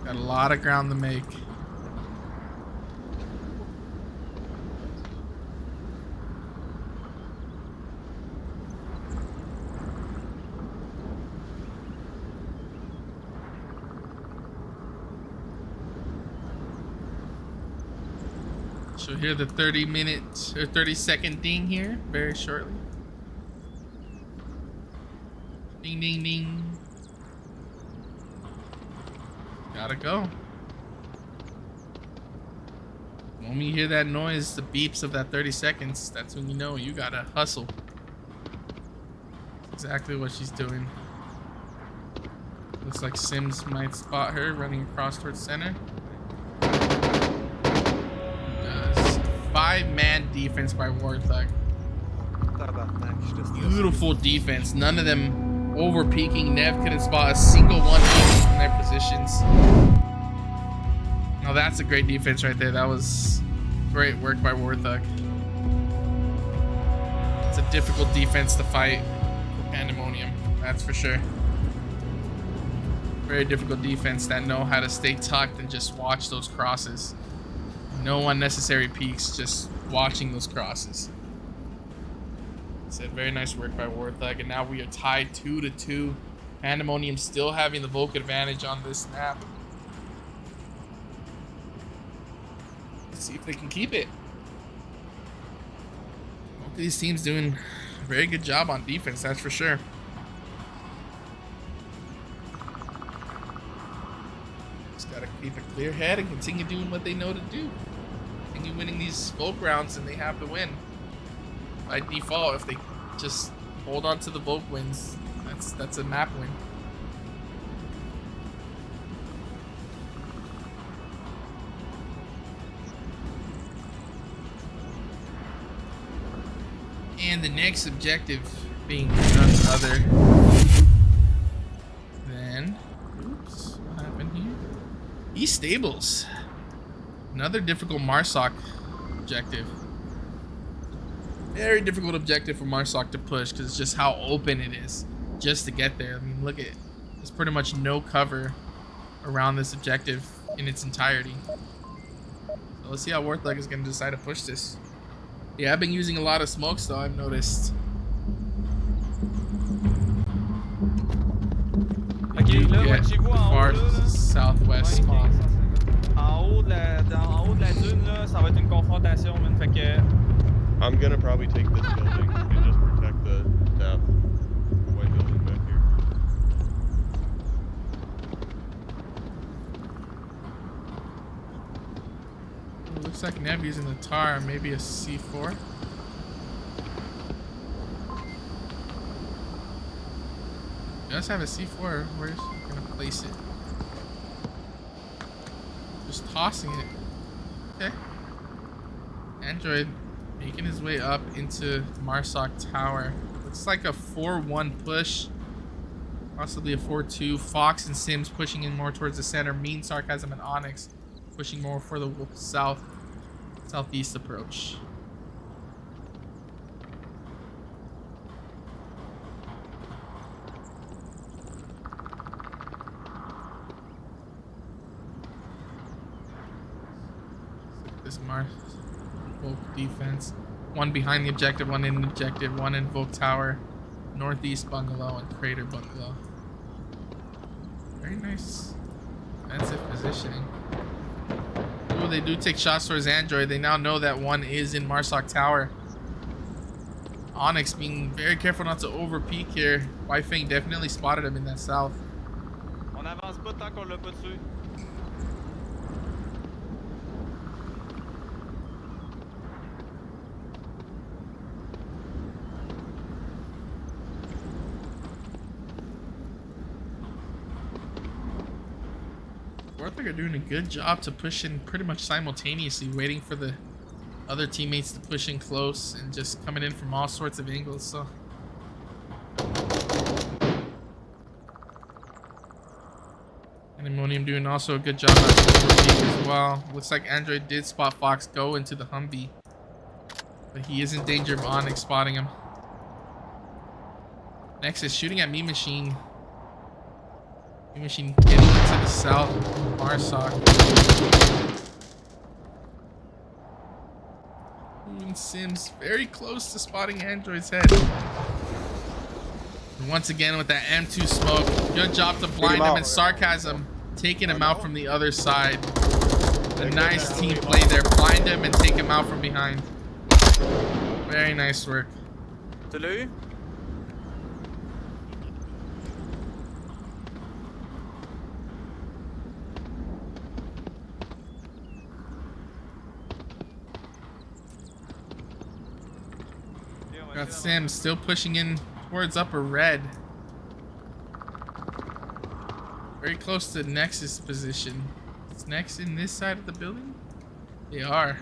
Speaker 1: Got a lot of ground to make. So hear the 30-minute or 30-second ding here very shortly. Ding, ding, ding. Gotta go. When you hear that noise, the beeps of that 30 seconds, that's when you know you gotta hustle. That's exactly what she's doing. Looks like Sims might spot her running across towards center. Does. 5-man defense by Warthug. Beautiful defense. None of them over peaking. Nev couldn't spot a single one from their positions. Now that's a great defense right there. That was great work by Warthug. It's a difficult defense to fight for Pandamonium, that's for sure. Very difficult defense that know how to stay tucked and just watch those crosses. No unnecessary peaks, just watching those crosses. Said very nice work by Warthug, and now we are tied 2-2. Pandamonium still having the Volk advantage on this map. Let's see if they can keep it. Both of these teams doing a very good job on defense, that's for sure. Just gotta keep a clear head and continue doing what they know to do. Continue winning these Volk rounds, and they have to win. By default, if they just hold on to the Volk wins, that's a map win. And the next objective being none other than, oops, what happened here? East Stables. Another difficult Marsoc objective. Very difficult objective for Marsoc to push because it's just how open it is just to get there. I mean, look at it. There's pretty much no cover around this objective in its entirety. So let's see how Warthug is going to decide to push this. Yeah, I've been using a lot of smokes though, I've noticed.
Speaker 8: Ok, là, watchez-vous en
Speaker 1: far
Speaker 8: haut, là.
Speaker 1: southwest spot.
Speaker 8: En haut de la dune, là, ça va être une confrontation, man. Fait que...
Speaker 3: I'm gonna probably take this building and just protect the white building back here.
Speaker 1: It looks like Nev using the tar, maybe a C4. He does have a C4. Where's he gonna place it? Just tossing it. Okay. Android making his way up into Marsoc Tower. Looks like a 4-1 push. Possibly a 4-2. Fox and Sims pushing in more towards the center. Mean, Sarcasm, and Onyx pushing more for the southeast approach. This Volk defense. One behind the objective, one in the objective, one in Volk Tower, northeast bungalow, and crater bungalow. Very nice defensive positioning. Ooh, they do take shots towards Android. They now know that one is in Marsoc Tower. Onyx being very careful not to overpeak here. Wifeng definitely spotted him in that south.
Speaker 8: On avance pas tant qu'on l'a pas tué.
Speaker 1: Warthug are doing a good job to push in pretty much simultaneously, waiting for the other teammates to push in close and just coming in from all sorts of angles. So Pandamonium doing also a good job at overpeak as well. Looks like Android did spot Fox go into the Humvee, but he is in danger of Onyx spotting him. Next is shooting at Me Machine. Me Machine getting into the south Marsoc. Moving Sims very close to spotting Android's head. And once again with that M2 smoke. Good job to blind him, and Sarcasm taking him out from the other side. A nice team play there. Blind him and take him out from behind. Very nice work.
Speaker 8: Tu l'as eu?
Speaker 1: Got Sims still pushing in towards upper red. Very close to Nexus position. Is Nex in this side of the building? They are.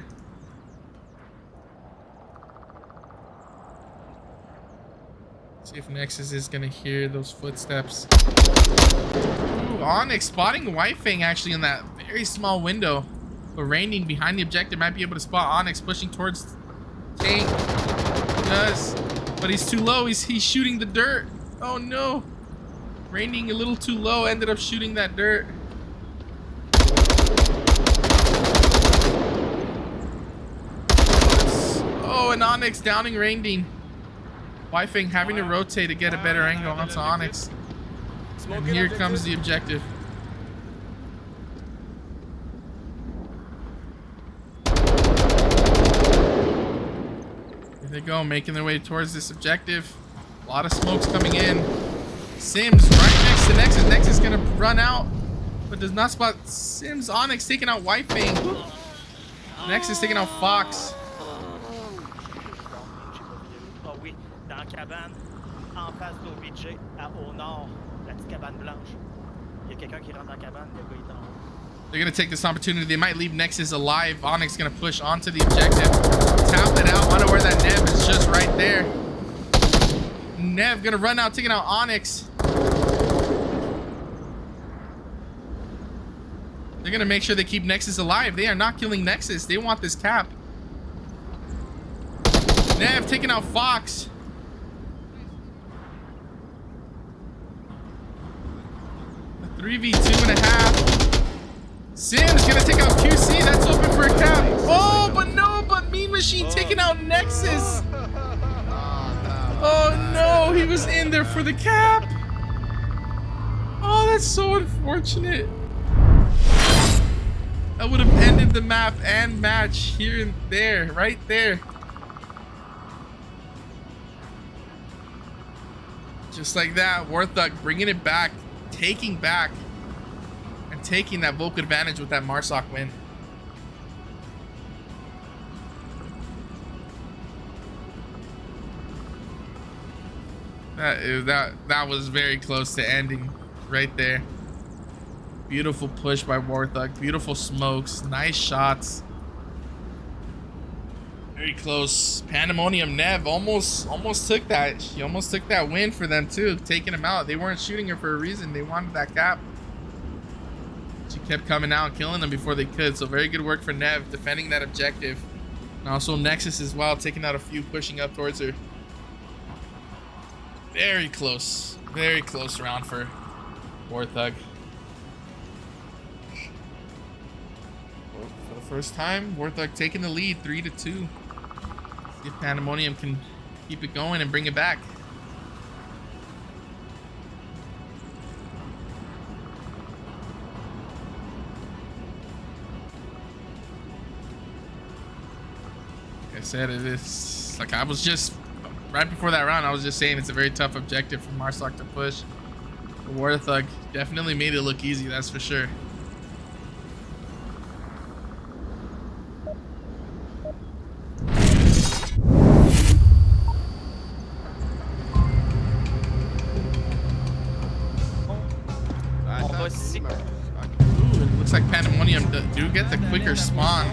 Speaker 1: See if Nexus is gonna hear those footsteps. Ooh, Onyx spotting White Fang actually in that very small window. But Raining behind the objective might be able to spot Onyx pushing towards Tank. He does. But he's too low. He's shooting the dirt. Oh no. Raining a little too low, ended up shooting that dirt. Oh, and Onyx downing Raining. White Fang having to rotate to get a better angle onto Onyx. And here comes the objective. Here they go, making their way towards this objective. A lot of smokes coming in. Sims right next to Nexus. Nexus gonna run out, but does not spot Sims. Onyx taking out White Fang. Nexus taking out Fox.
Speaker 8: Oh oui, dans la cabane, en face d'OBJ, au nord, la petite cabane blanche. Il y a quelqu'un qui rentre dans la cabane, le gars est en haut.
Speaker 1: They're gonna take this opportunity. They might leave Nexus alive. Onyx gonna push onto the objective. Tap it out. Wonder where that Nev is, just right there. Nev gonna run out, taking out Onyx. They're gonna make sure they keep Nexus alive. They are not killing Nexus. They want this cap. Nev taking out Fox. A 3v2.5. Sims gonna take out QC. That's open for a cap. Oh, but no, but Mean Machine taking out Nexus. Oh no, he was in there for the cap. Oh, that's so unfortunate. That would have ended the map and match here and there, right there. Just like that, Warthug bringing it back, taking back, and taking that Volk advantage with that Marsoc win. That was very close to ending right there. Beautiful push by Warthug. Beautiful smokes. Nice shots. Very close. Pandamonium Nev almost took that. She almost took that win for them too, taking him out. They weren't shooting her for a reason. They wanted that cap. She kept coming out and killing them before they could. So very good work for Nev defending that objective. And also Nexus as well, taking out a few, pushing up towards her. Very close round for Warthug. For the first time, Warthug taking the lead, 3-2. See if Pandemonium can keep it going and bring it back. Like I said, it is like I was just right before that round. I was just saying it's a very tough objective for Marsoc to push. But Warthug definitely made it look easy, that's for sure. Ooh, it looks like Pandemonium do get the quicker spawn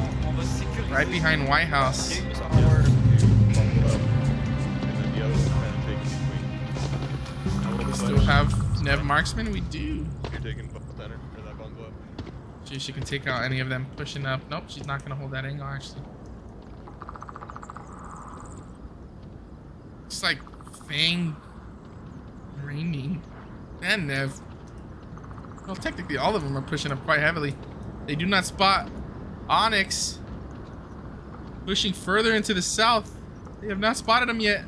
Speaker 1: right behind White House. We still have Nev Marksman? We do.
Speaker 3: You're taking both center or that bundle up.
Speaker 1: See if she can take out any of them pushing up. Nope, she's not gonna hold that angle actually. Looks like Fang, Raining, and Nev. Well, technically all of them are pushing up quite heavily. They do not spot Onyx pushing further into the south. They have not spotted him yet.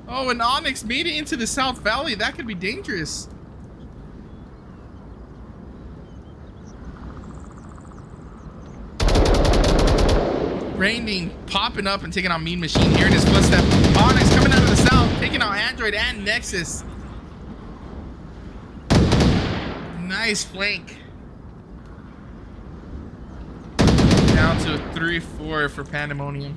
Speaker 1: Oh, and Onyx made it into the South Valley. That could be dangerous. Raining, popping up and taking out Mean Machine here in his footstep. Onyx coming out of the south, taking out Android and Nexus. Nice flank. Down to a 3-4 for Pandemonium.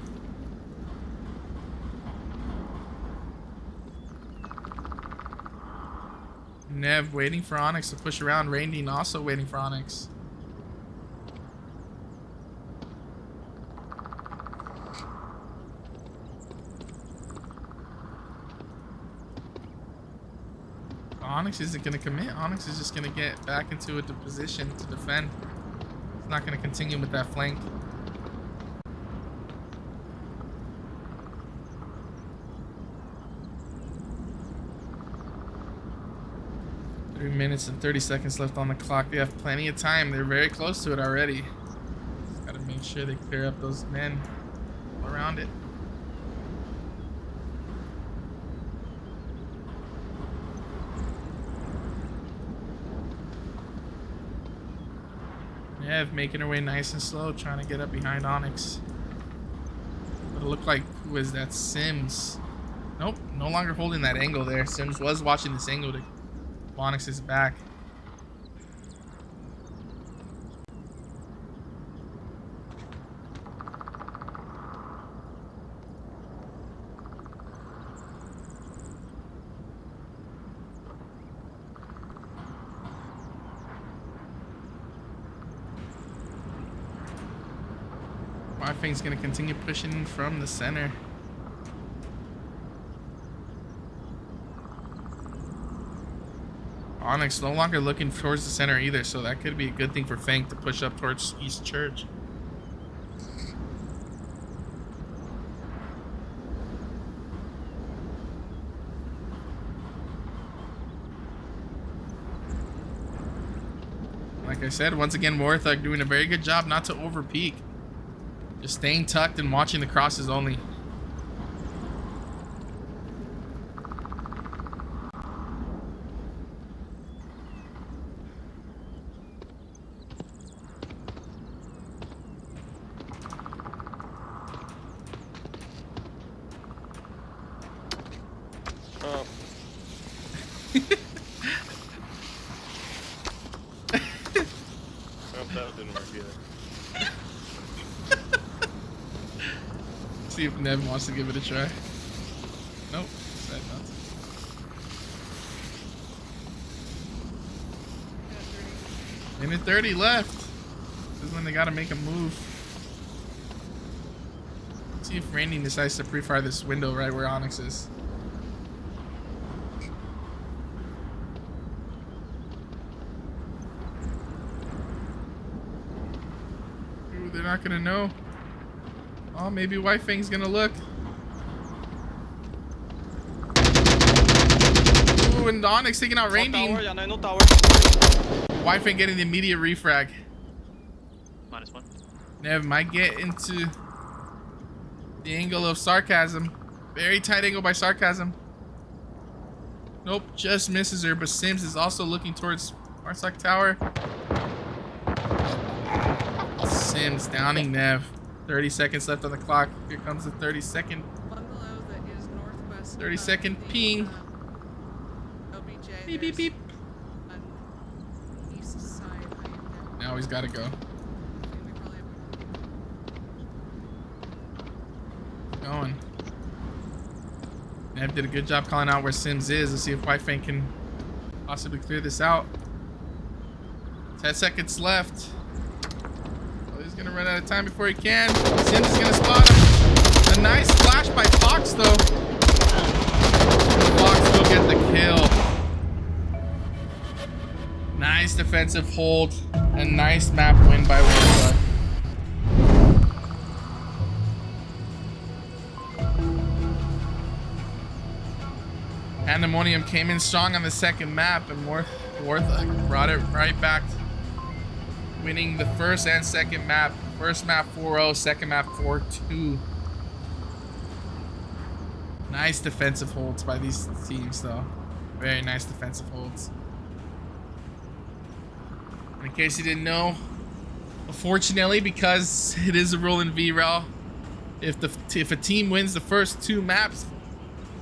Speaker 1: Nev waiting for Onyx to push around. Raining also waiting for Onyx. Onyx isn't going to commit. Onyx is just going to get back into a position to defend. It's not going to continue with that flank. Minutes and 30 seconds left on the clock. They have plenty of time. They're very close to it already. Just gotta make sure they clear up those men all around it. Nev making her way nice and slow, trying to get up behind Onyx. But it looked like, who is that? Sims. Nope, no longer holding that angle there. Sims was watching this angle to Onyx is back. Wi-Fi's gonna continue pushing from the center. Onyx no longer looking towards the center either, so that could be a good thing for Fang to push up towards East Church. Like I said, once again, Warthug doing a very good job not to over peak. Just staying tucked and watching the crosses only.
Speaker 4: That didn't work either.
Speaker 1: See if Nev wants to give it a try. Nope. Decided not to. Minute 30 left. This is when they gotta make a move. Let's see if Randy decides to pre-fire this window right where Onyx is. Ooh, they're not gonna know. Oh, maybe White Fang's gonna look. Ooh, and Onyx taking out Randy. White Fang getting the immediate refrag.
Speaker 7: -1.
Speaker 1: Nev might get into the angle of sarcasm. Very tight angle by sarcasm. Nope, just misses her, but Sims is also looking towards Marsoc Tower. Sims downing Nev. 30 seconds left on the clock. Here comes the 30-second.
Speaker 5: Bungalow that is northwest.
Speaker 1: 30-second ping.
Speaker 5: LBJ.
Speaker 1: Beep, beep, beep.
Speaker 5: On east side.
Speaker 1: Now he's got to go. Going. Nev did a good job calling out where Sims is. Let's see if White Fang can possibly clear this out. 10 seconds left. Oh, he's gonna run out of time before he can. Sims is gonna spot him. A nice flash by Fox though. Fox will get the kill. Nice defensive hold. A nice map win by Warthug. Pandamonium came in strong on the second map, and Warthug brought it right back, winning the first and second map. First map 4-0, second map 4-2. Nice defensive holds by these teams, though. Very nice defensive holds. And in case you didn't know, unfortunately, because it is a rule in VREL, if a team wins the first two maps,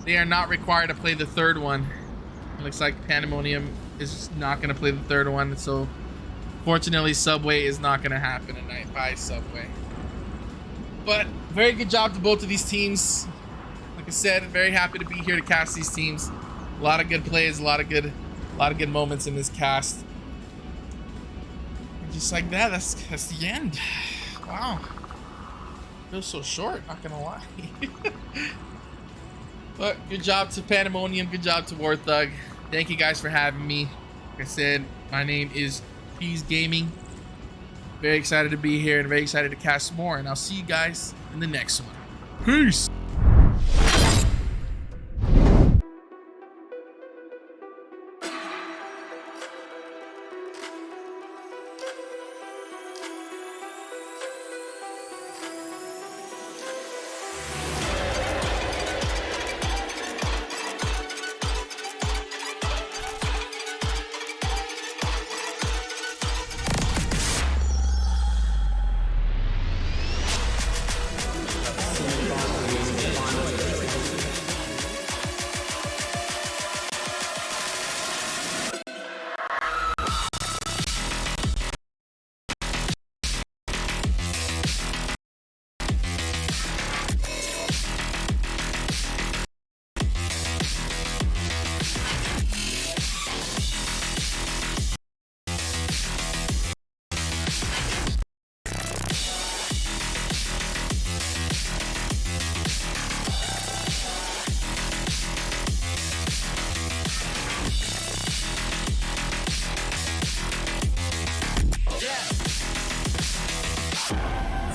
Speaker 1: they are not required to play the third one. It looks like Pandamonium is not going to play the third one, so fortunately Subway is not going to happen tonight by Subway. But very good job to both of these teams. Like I said, very happy to be here to cast these teams. A lot of good plays, a lot of good moments in this cast. And just like that, that's the end. Wow. Feels so short, not gonna lie. But good job to Pandemonium, good job to Warthug. Thank you guys for having me. Like I said, my name is Peas Gaming. Very excited to be here and very excited to cast more. And I'll see you guys in the next one. Peace.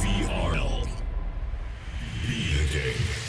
Speaker 10: VRL. Be the game.